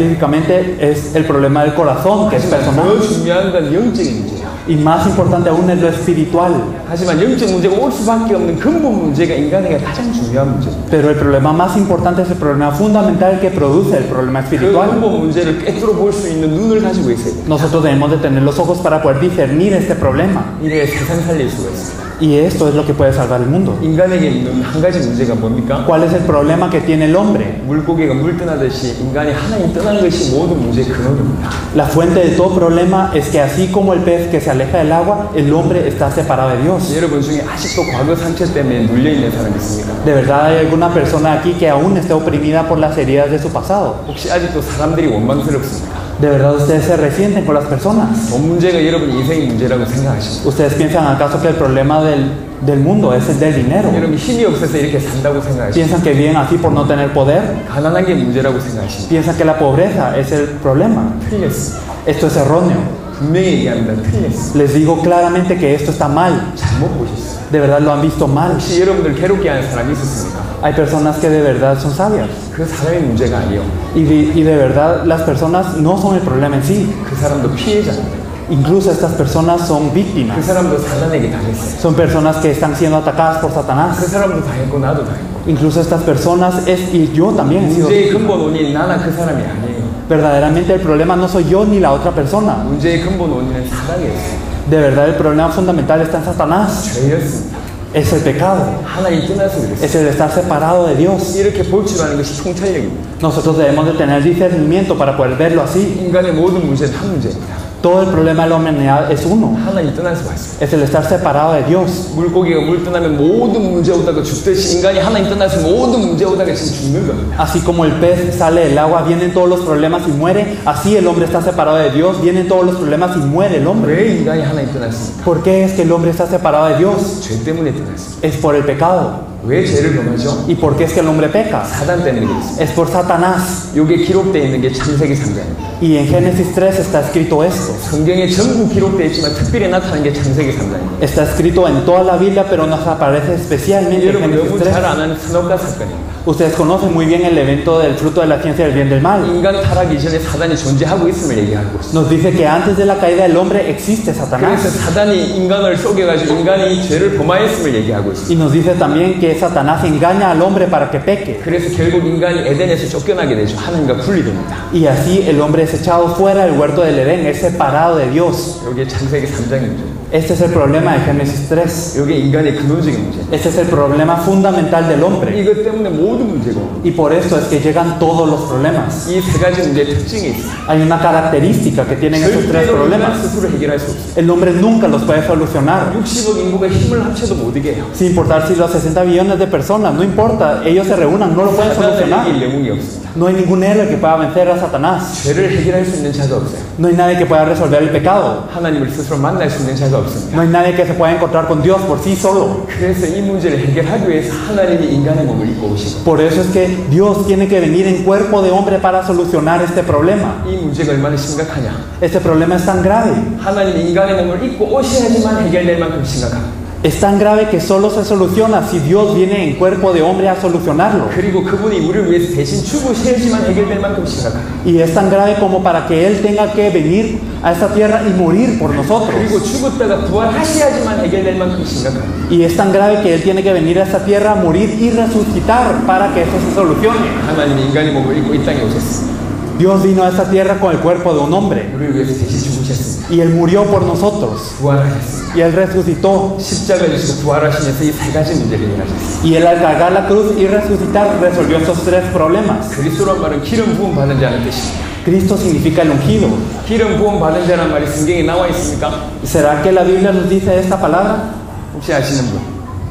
[SPEAKER 2] específicamente es el problema del corazón, que es personal.
[SPEAKER 1] 더 중요한 건 영적인 문제예요.
[SPEAKER 2] Y más importante aún es lo espiritual.
[SPEAKER 1] 하지만 영적 문제가 올 수밖에 없는 근본 문제가 인간에게 가장 중요한 문제입니다.
[SPEAKER 2] Pero el problema más importante es el problema fundamental que produce el problema
[SPEAKER 1] 그
[SPEAKER 2] espiritual.
[SPEAKER 1] 근본 문제를 꿰뚫어 볼 수 있는 눈을 가지고 있어야 돼요.
[SPEAKER 2] Nosotros debemos de tener los ojos para poder discernir este problema.
[SPEAKER 1] 이래야 세상 살릴 수가 있습니다.
[SPEAKER 2] Y esto es lo que puede salvar el mundo.
[SPEAKER 1] 인간에게 있는 한 가지 문제가 뭡니까?
[SPEAKER 2] ¿Cuál es el problema que tiene el hombre?
[SPEAKER 1] 물고기가 물 떠나듯이 인간이 하나님 떠난 것이 모든 문제의 근원입니다.
[SPEAKER 2] La fuente de todo problema es que así como el pez que se aleja del agua, el hombre está separado de Dios.
[SPEAKER 1] 여러분 중에 아직도 과거 상처 때문에 눌려있는 사람 있습니까?
[SPEAKER 2] ¿De verdad hay alguna persona aquí que aún esté oprimida por las heridas de su pasado?
[SPEAKER 1] 혹시 아직도 사람들이 원망스럽습니까?
[SPEAKER 2] ¿De verdad ustedes se resienten con las personas?
[SPEAKER 1] 돈 문제가 여러분 인생의 문제라고 생각하십니까?
[SPEAKER 2] ¿Ustedes piensan acaso que el problema del mundo es el del dinero?
[SPEAKER 1] 여러분 힘이 없어서 이렇게 산다고 생각하십니까?
[SPEAKER 2] ¿Piensan que viven así por no tener poder?
[SPEAKER 1] 가난한 게 문제라고 생각하십니까?
[SPEAKER 2] ¿Piensan que la pobreza es el problema?
[SPEAKER 1] 틀렸습니다.
[SPEAKER 2] Esto es erróneo.
[SPEAKER 1] 분명히 얘기합니다. 틀렸습니다.
[SPEAKER 2] Les digo claramente que esto está mal.
[SPEAKER 1] 잘못 보셨어요.
[SPEAKER 2] De verdad lo han visto mal.
[SPEAKER 1] 혹시 여러분들 괴롭게 하는 사람이 있었습니까?
[SPEAKER 2] Hay personas que de verdad son sabias.
[SPEAKER 1] 그 사람의 문제가 아니에요.
[SPEAKER 2] Y de verdad las personas no son el problema en sí.
[SPEAKER 1] 그 사람도 피해자입니다.
[SPEAKER 2] Incluso estas personas son
[SPEAKER 1] 그
[SPEAKER 2] víctimas.
[SPEAKER 1] 사람도 사단에게 당했어요.
[SPEAKER 2] Son personas que están siendo atacadas por
[SPEAKER 1] 그
[SPEAKER 2] Satanás.
[SPEAKER 1] 사람도 당했고 나도 당했고.
[SPEAKER 2] Incluso estas personas, y yo también he sido
[SPEAKER 1] 문제의
[SPEAKER 2] víctima.
[SPEAKER 1] 근본 원인이 나나 그 사람이 아니에요.
[SPEAKER 2] Verdaderamente el problema no soy yo ni la otra persona.
[SPEAKER 1] 문제의 근본 원인은 사단이었어요.
[SPEAKER 2] De verdad el problema fundamental está en Satanás.
[SPEAKER 1] 죄였습니다.
[SPEAKER 2] Es el pecado.
[SPEAKER 1] 하나님 떠나서 그랬어요.
[SPEAKER 2] Es el estar separado de Dios.
[SPEAKER 1] 이렇게 볼 줄 아는 것이 통찰력입니다.
[SPEAKER 2] Nosotros debemos de tener discernimiento para poder verlo así.
[SPEAKER 1] 인간의 모든 문제는 한 문제입니다.
[SPEAKER 2] Todo el problema de la humanidad es uno.
[SPEAKER 1] 하나님 떠나서 왔습니다.
[SPEAKER 2] Es el estar separado de Dios.
[SPEAKER 1] 물고기가 물 떠나면 모든 문제 오다가 죽듯이 인간이 하나님 떠나서 모든 문제 오다가 지금 죽는 겁니다.
[SPEAKER 2] Así como el pez sale del agua, vienen todos los problemas y muere. Así el hombre está separado de Dios, vienen todos los problemas y muere el hombre.
[SPEAKER 1] 왜 인간이 하나님 떠났습니까?
[SPEAKER 2] ¿Por qué es que el hombre está separado de Dios?
[SPEAKER 1] 죄 때문에 떠났습니다.
[SPEAKER 2] Es por el pecado.
[SPEAKER 1] 왜 죄를 범하죠?
[SPEAKER 2] ¿Y por qué es que el hombre peca?
[SPEAKER 1] 사단 때문에 그렇습니다.
[SPEAKER 2] Es por Satanás.
[SPEAKER 1] 이게 기록되어 있는 게 창세기 3장입니다.
[SPEAKER 2] Y en Génesis 3 está escrito esto.
[SPEAKER 1] 성경에 전부 기록되어 있지만 특별히 나타난 게 창세기 3장입니다.
[SPEAKER 2] Está escrito en toda la Biblia, pero nos aparece especialmente en
[SPEAKER 1] 여러분
[SPEAKER 2] Génesis
[SPEAKER 1] 너무
[SPEAKER 2] 3.
[SPEAKER 1] 잘 아는 선악과 사건입니다.
[SPEAKER 2] Ustedes conocen muy bien el evento del fruto de la ciencia del bien y del mal.
[SPEAKER 1] 인간 타락 이전에 사단이 존재하고 있음을 얘기하고 있습니다.
[SPEAKER 2] Nos dice que antes de la caída del hombre existe
[SPEAKER 1] 그래서
[SPEAKER 2] Satanás.
[SPEAKER 1] 사단이 인간을 속여가지고 인간이 죄를 범하였음을 얘기하고 있습니다.
[SPEAKER 2] Y nos dice también que Satanás engaña al hombre para que peque.
[SPEAKER 1] 그래서 결국 인간이 에덴에서 쫓겨나게 되죠. 하나님과 분리됩니다.
[SPEAKER 2] Y así el hombre es echado fuera del huerto del Edén, es separado de Dios.
[SPEAKER 1] 이게 창세기 3장입니다.
[SPEAKER 2] Este es el problema de Génesis 3.
[SPEAKER 1] 이게 인간의 근원적인 문제.
[SPEAKER 2] Este es el problema fundamental del hombre.
[SPEAKER 1] 이것 때문에 모든 문제고
[SPEAKER 2] Y por esto es que llegan todos los problemas.
[SPEAKER 1] 이 세 가지 문제의 특징이 있어요.
[SPEAKER 2] Hay una característica que tienen esos tres
[SPEAKER 1] 절대로 인간
[SPEAKER 2] problemas.
[SPEAKER 1] 스스로 해결할 수 없어요.
[SPEAKER 2] El hombre nunca los puede solucionar.
[SPEAKER 1] 60억 인구가 힘을 합쳐도 못 이겨요.
[SPEAKER 2] Sin importar si los 60 billones de personas, no importa, ellos se reúnan, no lo pueden
[SPEAKER 1] 사단을
[SPEAKER 2] solucionar.
[SPEAKER 1] 이길 영웅이 없습니다.
[SPEAKER 2] No hay ningún héroe que pueda vencer a Satanás.
[SPEAKER 1] 죄를 해결할 수 있는 자가 없어요.
[SPEAKER 2] No hay nadie que pueda resolver el pecado.
[SPEAKER 1] 하나님을 스스로 만날 수 있는 자가 없습니다.
[SPEAKER 2] No hay nadie que se pueda encontrar con Dios por sí solo.
[SPEAKER 1] 그래서 이 문제를 해결하기 위해서 하나님이 인간의 몸을 입고 오시고
[SPEAKER 2] Por eso es que Dios tiene que venir en cuerpo de hombre para solucionar este problema.
[SPEAKER 1] 이 문제가 얼마나 심각하냐.
[SPEAKER 2] Este problema es tan grave.
[SPEAKER 1] 하나님이 인간의 몸을 입고 오셔야지만 해결될 만큼 심각합니다.
[SPEAKER 2] Es tan grave que solo se soluciona si Dios viene en cuerpo de hombre a solucionarlo.
[SPEAKER 1] 그리고 그분이 우리를 위해서 대신 죽으셔야지만 해결될 만큼 심각합니다.
[SPEAKER 2] Y es tan grave como para que Él tenga que venir a esta tierra y morir por nosotros.
[SPEAKER 1] 그리고 죽었다가 부활하셔야지만 해결될 만큼 심각합니다.
[SPEAKER 2] Y es tan grave que Él tiene que venir a esta tierra, morir y resucitar para que esto se solucione.
[SPEAKER 1] 하나님이 인간의 몸을 입고 이 땅에 오셨습니다.
[SPEAKER 2] Dios vino a esta tierra con el cuerpo de un hombre
[SPEAKER 1] 우리를 위해서 대신 죽으셨습니다.
[SPEAKER 2] y Él murió por nosotros
[SPEAKER 1] 부활하셨습니다.
[SPEAKER 2] y Él resucitó.
[SPEAKER 1] 십자가 지시고 부활하시면서 이 세 가지 문제를 해결하셨습니다.
[SPEAKER 2] Y Él al cargar la cruz y resucitar resolvió estos tres problemas.
[SPEAKER 1] 그리스도란 말은 기름 부음 받은 자는 뜻입니다.
[SPEAKER 2] Cristo significa el ungido.
[SPEAKER 1] 기름 부음 받은 자란 말이 성경에 나와 있습니까?
[SPEAKER 2] ¿Será que la Biblia nos dice esta palabra?
[SPEAKER 1] 혹시 아시는 분?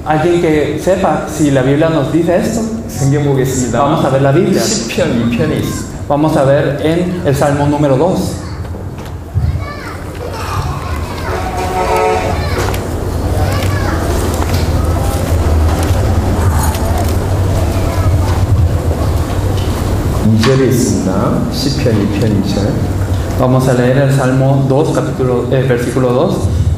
[SPEAKER 2] ¿Alguien que sepa si la Biblia nos dice esto?
[SPEAKER 1] 성경 보겠습니다.
[SPEAKER 2] Vamos a ver la Biblia.
[SPEAKER 1] 시편 2편에 있습니다.
[SPEAKER 2] Vamos a ver en el Salmo número 2.
[SPEAKER 1] 이절에 있습니다. 시편 2편 2절.
[SPEAKER 2] Vamos a leer el Salmo 2, versículo 2.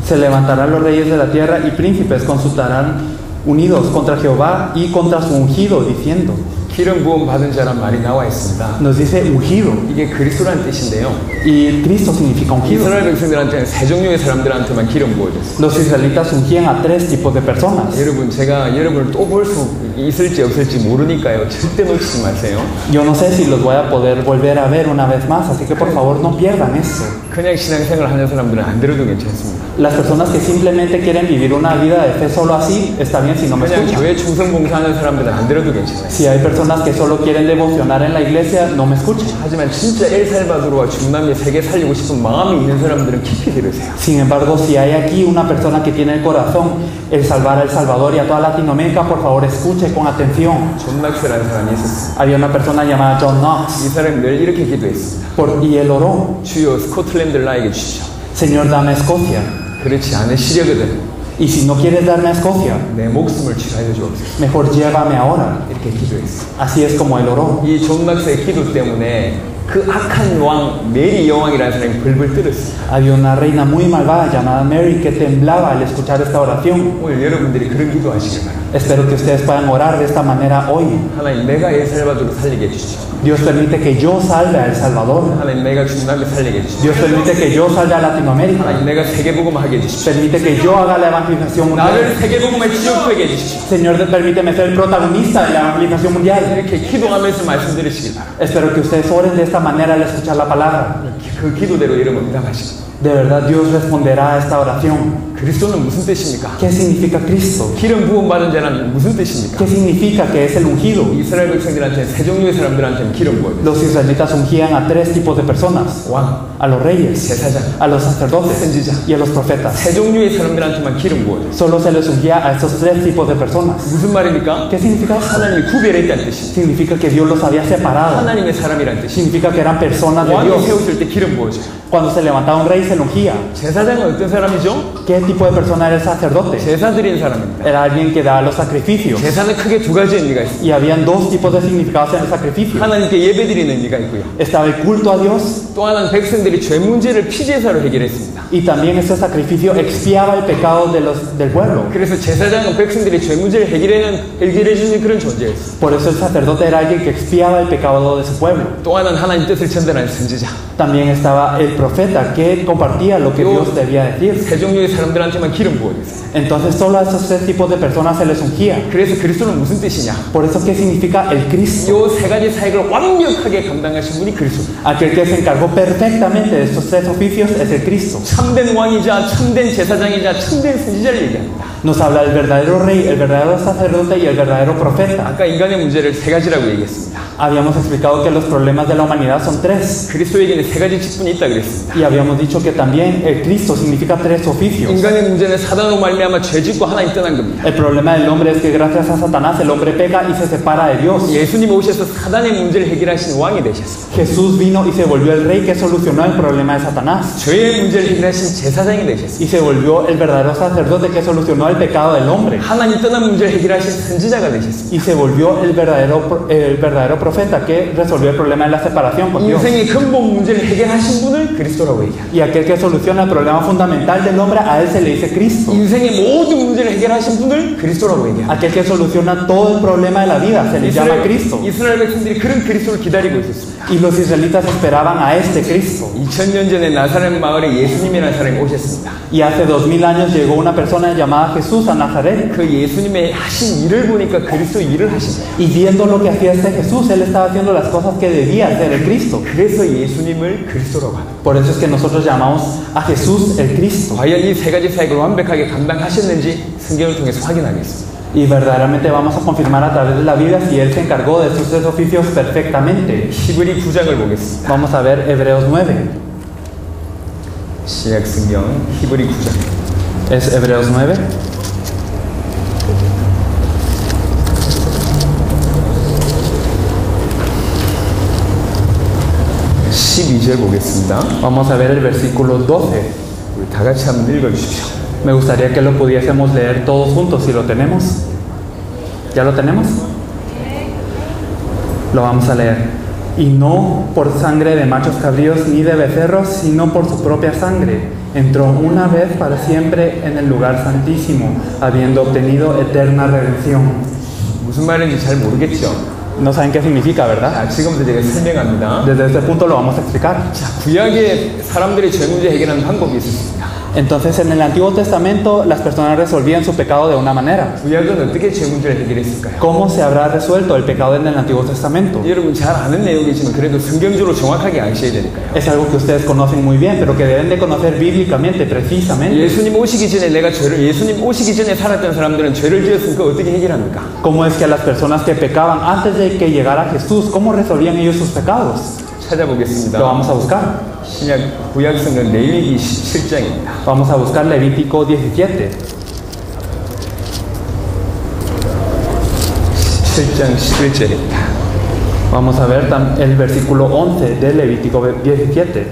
[SPEAKER 2] Se levantarán los reyes de la tierra y príncipes consultarán unidos contra Jehová y contra su ungido, diciendo.
[SPEAKER 1] 기름 부음 받은 자란 말이 나와 있습니다.
[SPEAKER 2] Nos dice ungido.
[SPEAKER 1] 이게 그리스도라는 뜻인데요.
[SPEAKER 2] Y Cristo significa ungido.
[SPEAKER 1] 이스라엘 백성들한테는 세 종류의 사람들한테만 기름 부어졌어요.
[SPEAKER 2] Los israelitas ungían a tres tipos de personas.
[SPEAKER 1] 여러분, 제가 여러분을 또 볼 수 있을지 없을지 모르니까요. 절대 놓치지 마세요.
[SPEAKER 2] Yo no sé si los voy a poder volver a ver una vez más, así que por favor no pierdan eso.
[SPEAKER 1] 그냥 신앙생활 하는 사람들은 안 들어도 괜찮습니다.
[SPEAKER 2] Las personas que simplemente quieren vivir una vida de fe solo así, está bien si no me
[SPEAKER 1] 그냥
[SPEAKER 2] escuchan.
[SPEAKER 1] 교회 충성 봉사하는 사람들은 안 들어도 괜찮아요.
[SPEAKER 2] Si hay personas que solo quieren devocionar en la iglesia, no me escuchen.
[SPEAKER 1] 하지만 진짜 엘살바도르와 중남미 세계 살리고 싶은 마음이 있는 사람들은 깊이 들으세요.
[SPEAKER 2] Sin embargo, si hay aquí una persona que tiene el corazón el salvar a El Salvador y a toda Latinoamérica, por favor escuche con atención.
[SPEAKER 1] 존 낙스라는 사람이 있었어요.
[SPEAKER 2] Había una persona llamada John Knox
[SPEAKER 1] 이 사람이 늘 이렇게 기도했습니다.
[SPEAKER 2] y él oró:
[SPEAKER 1] 주여 스코틀랜드를 나에게 주시오.
[SPEAKER 2] Señor, dame Escocia.
[SPEAKER 1] 그렇지 않으시려거든
[SPEAKER 2] Y si no quieres darme a Escocia,
[SPEAKER 1] 내 목숨을 취하여 주옵소서.
[SPEAKER 2] mejor llévame ahora.
[SPEAKER 1] 이렇게 기도했어요.
[SPEAKER 2] Así es como él oró.
[SPEAKER 1] 이 존 낙스의 기도 때문에 그 악한 왕 메리 여왕이라는 사람이 벌벌 떨었어요.
[SPEAKER 2] Había una reina muy malvada llamada Mary que temblaba al escuchar esta oración.
[SPEAKER 1] 오늘 여러분들이 그런 기도 하시길 바랍니다.
[SPEAKER 2] Espero que ustedes puedan orar de esta manera hoy.
[SPEAKER 1] 하나님, 내가 엘살바도르를 살리게 해주시오.
[SPEAKER 2] Dios permite que yo salve a El Salvador.
[SPEAKER 1] 하나님 내가 중남미 살리게 해주십시오.
[SPEAKER 2] Dios permite que yo salve a Latinoamérica.
[SPEAKER 1] 하나님 내가 세계복음 하게 해주십시오.
[SPEAKER 2] Permite que yo haga la evangelización mundial.
[SPEAKER 1] 나를 세계복음의 지역구에게 해주십시오.
[SPEAKER 2] Señor, permíteme ser el protagonista de la evangelización mundial.
[SPEAKER 1] 이렇게 기도하면서 말씀드리시길 바랍니다.
[SPEAKER 2] Espero que ustedes oren de esta manera al escuchar la palabra.
[SPEAKER 1] 그 기도대로 이름을 응답하시고.
[SPEAKER 2] De verdad, Dios responderá a esta oración.
[SPEAKER 1] 그리스도는 무슨 뜻입니까?
[SPEAKER 2] ¿Qué significa Cristo?
[SPEAKER 1] 기름 부음 받은 자는 무슨 뜻입니까?
[SPEAKER 2] ¿Qué significa que es el ungido?
[SPEAKER 1] 이스라엘 백성들한테 세 종류의 사람들한테는 기름 부어요.
[SPEAKER 2] Los israelitas ungían a tres tipos de personas:
[SPEAKER 1] 왕,
[SPEAKER 2] a los reyes,
[SPEAKER 1] 제사장,
[SPEAKER 2] a los sacerdotes y a los profetas.
[SPEAKER 1] 세 종류의 사람들한테만 기름 부어요.
[SPEAKER 2] Solo se les ungía a estos tres tipos de personas.
[SPEAKER 1] 무슨 말입니까?
[SPEAKER 2] ¿Qué significa?
[SPEAKER 1] 하나님이 구별했다는 뜻입니다.
[SPEAKER 2] Significa que Dios los había separado.
[SPEAKER 1] 하나님의 사람이라는 뜻입니다.
[SPEAKER 2] Significa que eran personas de
[SPEAKER 1] 왕이
[SPEAKER 2] Dios.
[SPEAKER 1] 세우실 때 기름 부어줘요.
[SPEAKER 2] Cuando se levantaba un rey se le ungía.
[SPEAKER 1] 제사장은 어떤 사람이죠?
[SPEAKER 2] ¿Qué tipo de persona era el sacerdote?
[SPEAKER 1] 제사 드리는 사람입니다.
[SPEAKER 2] Era alguien que daba los sacrificios.
[SPEAKER 1] 제사는 크게 두 가지 의미가 있습니다.
[SPEAKER 2] Y habían dos tipos de significados en el sacrificio.
[SPEAKER 1] 하나님께 예배 드리는 의미가 있고요.
[SPEAKER 2] Estaba el culto a Dios,
[SPEAKER 1] 또 하나는 백성들이 죄 문제를 피제사로 해결했습니다.
[SPEAKER 2] y también este sacrificio expiaba el pecado del pueblo.
[SPEAKER 1] 그래서 제사장은 백성들이 죄 문제를 해결해주는 그런 존재였어요.
[SPEAKER 2] Por eso el sacerdote era alguien que expiaba el pecado de su pueblo.
[SPEAKER 1] 또 하나는 하나님 뜻을 전달하는 선지자.
[SPEAKER 2] También estaba el profeta que compartía lo que Dios debía decir.
[SPEAKER 1] 세 종류의 사람들한테만 기름 부어줬어요.
[SPEAKER 2] Entonces solo a esos tres tipos de personas se les ungía.
[SPEAKER 1] 그래서 그리스도는 무슨 뜻이냐?
[SPEAKER 2] Por eso, ¿qué significa el Cristo?
[SPEAKER 1] 요 세 가지 사역을 완벽하게 감당하신 분이 그리스도입니다.
[SPEAKER 2] Aquel que se encargó perfectamente de estos tres oficios es el Cristo.
[SPEAKER 1] 참된 왕이자 참된 제사장이자 참된 선지자를 얘기합니다.
[SPEAKER 2] Nos habla del verdadero rey, el verdadero sacerdote y el verdadero profeta.
[SPEAKER 1] 아까 인간의 문제를 세 가지라고 얘기했습니다.
[SPEAKER 2] Habíamos explicado que los problemas de la humanidad son tres.
[SPEAKER 1] 그리스도에게는 세 가지 직분이 있다 그랬습니다.
[SPEAKER 2] Y habíamos dicho que también el Cristo significa tres oficios.
[SPEAKER 1] 인간의 문제는 사단으로 말미암아 죄 짓고 하나님 떠난 겁니다.
[SPEAKER 2] El problema del hombre es que gracias a Satanás el hombre peca y se separa de Dios.
[SPEAKER 1] 예수님 오셔서 사단의 문제를 해결하신 왕이 되셨습니다.
[SPEAKER 2] Jesús vino y se volvió el rey que solucionó el problema de Satanás.
[SPEAKER 1] 죄의 문제를 해결하신 제사장이 되셨습니다.
[SPEAKER 2] Y se volvió el verdadero sacerdote que solucionó el pecado del hombre.
[SPEAKER 1] 하나님 떠난 문제를 해결하신 선지자가 되셨습니다.
[SPEAKER 2] Y se volvió el verdadero profeta que resolvió el problema de la separación con Dios.
[SPEAKER 1] 인생의 근본 문제를 해결하신 분을 그리스도라고 얘기합니다.
[SPEAKER 2] Y aquel que soluciona el problema fundamental del hombre, a él se le dice Cristo.
[SPEAKER 1] 인생의 모든 문제를 해결하신 분을 그리스도라고 얘기합니다.
[SPEAKER 2] Aquel que soluciona todo el problema de la vida se le llama Cristo.
[SPEAKER 1] 이스라엘 백성들이 그런 그리스도를 기다리고 있었습니다.
[SPEAKER 2] Y los israelitas esperaban a este Cristo.
[SPEAKER 1] 2000년 전에 나사렛 마을에 예수님이라는 사람이 오셨습니다.
[SPEAKER 2] Y hace 2000 años llegó una persona llamada Jesús a Nazaret.
[SPEAKER 1] 그 예수님의 하신 일을 보니까 그리스도 일을 하신 거예요.
[SPEAKER 2] Y viendo lo que hacía este Jesús, él estaba haciendo las cosas que debía hacer el Cristo.
[SPEAKER 1] 그래서 예수님을 그리스도라고 합니다.
[SPEAKER 2] Por eso es que nosotros llamamos a Jesús el Cristo.
[SPEAKER 1] 과연 이 세 가지 사역을 완벽하게 감당하셨는지 성경을 통해서 확인하겠습니다.
[SPEAKER 2] Y verdaderamente vamos a confirmar a través de la Biblia si él se encargó de sus tres oficios perfectamente.
[SPEAKER 1] 히브리 9장을 보겠습니다.
[SPEAKER 2] Vamos a ver Hebreos 9.
[SPEAKER 1] 신약 성경 히브리 9장.
[SPEAKER 2] Es Hebreos 9.
[SPEAKER 1] 보겠습니다.
[SPEAKER 2] Vamos a ver el versículo 12.
[SPEAKER 1] 우리 다 같이 한번 읽어주십시오.
[SPEAKER 2] Me gustaría que lo pudiésemos leer todos juntos, si lo tenemos. ¿Ya lo tenemos? Lo vamos a leer. Y no por sangre de machos cabríos ni de becerros, sino por su propia sangre. Entró una vez para siempre en el lugar santísimo, habiendo obtenido eterna redención.
[SPEAKER 1] 무슨 말인지 잘 모르겠죠?
[SPEAKER 2] No saben qué significa, ¿verdad?
[SPEAKER 1] 지금부터 제가 설명합니다.
[SPEAKER 2] Desde este punto lo vamos a explicar.
[SPEAKER 1] 자, 구약에 사람들의 죄 문제 해결하는 방법이 있었습니다.
[SPEAKER 2] Entonces, en el Antiguo Testamento, las personas resolvían su pecado de una manera.
[SPEAKER 1] 구약은 어떻게 죄 문제를 해결했을까요?
[SPEAKER 2] ¿Cómo se habrá resuelto el pecado en el Antiguo Testamento?
[SPEAKER 1] 여러분 잘 아는 내용이지만 그래도 성경적으로 정확하게 아셔야 되니까요.
[SPEAKER 2] Es algo que ustedes conocen muy bien, pero que deben de conocer bíblicamente, precisamente.
[SPEAKER 1] 예수님 오시기 전에 살았던 사람들은 죄를 지었으니까 어떻게 해결합니까?
[SPEAKER 2] ¿Cómo es que las personas que pecaban antes de que llegara Jesús, cómo resolvían ellos sus pecados?
[SPEAKER 1] 찾아보겠습니다.
[SPEAKER 2] Lo vamos a buscar.
[SPEAKER 1] 신약 구약성경 레위기 17장입니다.
[SPEAKER 2] Vamos a buscar Levítico 17.
[SPEAKER 1] 17장 11절입니다.
[SPEAKER 2] Vamos a ver el versículo 11 de Levítico 17.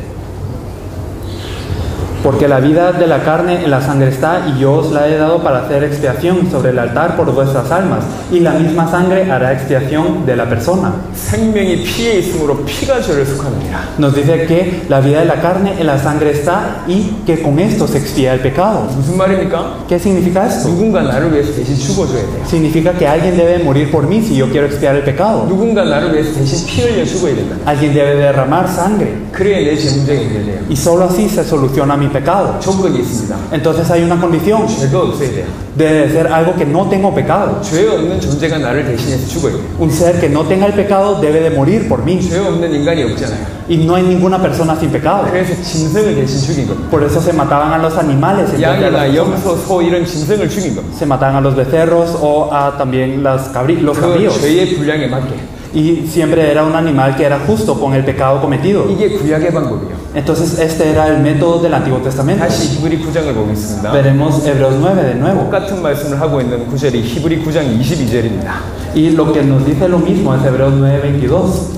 [SPEAKER 2] Porque la vida de la carne en la sangre está, y yo os la he dado para hacer expiación sobre el altar por vuestras almas, y la misma sangre hará expiación de la persona.
[SPEAKER 1] 생명이 피에 있으므로 피가 죄를 속하느니라.
[SPEAKER 2] Nos dice que la vida de la carne en la sangre está y que con esto se expía el pecado.
[SPEAKER 1] 무슨 말입니까?
[SPEAKER 2] ¿Qué significa esto?
[SPEAKER 1] 누군가 나를 위해서 대신 죽어줘야 돼요.
[SPEAKER 2] Significa que alguien debe morir por mí si yo quiero expiar el pecado.
[SPEAKER 1] 누군가 나를 위해서 대신 피 흘려 죽어야 된다.
[SPEAKER 2] Alguien debe derramar sangre.
[SPEAKER 1] 그래야 내 죄 문제가 해결돼요.
[SPEAKER 2] Y solo así se soluciona mi pecado.
[SPEAKER 1] 조건이 있습니다.
[SPEAKER 2] Entonces hay una condición.
[SPEAKER 1] 죄가 없어야 돼요.
[SPEAKER 2] Debe ser algo que no tengo pecado.
[SPEAKER 1] 죄 없는 존재가 나를 대신해서 죽어야 돼요.
[SPEAKER 2] Un ser que no tenga el pecado debe de morir por mí.
[SPEAKER 1] 죄 없는 인간이 없잖아요.
[SPEAKER 2] Y no hay ninguna persona sin pecado.
[SPEAKER 1] 그래서 짐승을 대신 죽인 겁니다.
[SPEAKER 2] Por eso se mataban a los animales. En vez de a las
[SPEAKER 1] 양이나
[SPEAKER 2] personas.
[SPEAKER 1] 염소, 소 이런 짐승을 죽인 겁니다.
[SPEAKER 2] Se mataban a los becerros o a también los
[SPEAKER 1] 그
[SPEAKER 2] cabríos.
[SPEAKER 1] 죄의 분량에 맞게.
[SPEAKER 2] Y siempre era un animal que era justo con el pecado cometido.
[SPEAKER 1] 이게 구약의 방법이에요.
[SPEAKER 2] Entonces este era el método del Antiguo Testamento.
[SPEAKER 1] 다시 히브리 9장을 보겠습니다.
[SPEAKER 2] Veremos Hebreos 9 de nuevo.
[SPEAKER 1] 똑같은 말씀을 하고 있는 구절이 히브리 9장 22절입니다.
[SPEAKER 2] Y lo que nos dice lo mismo es Hebreos 9:22.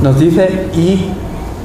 [SPEAKER 2] Nos dice, y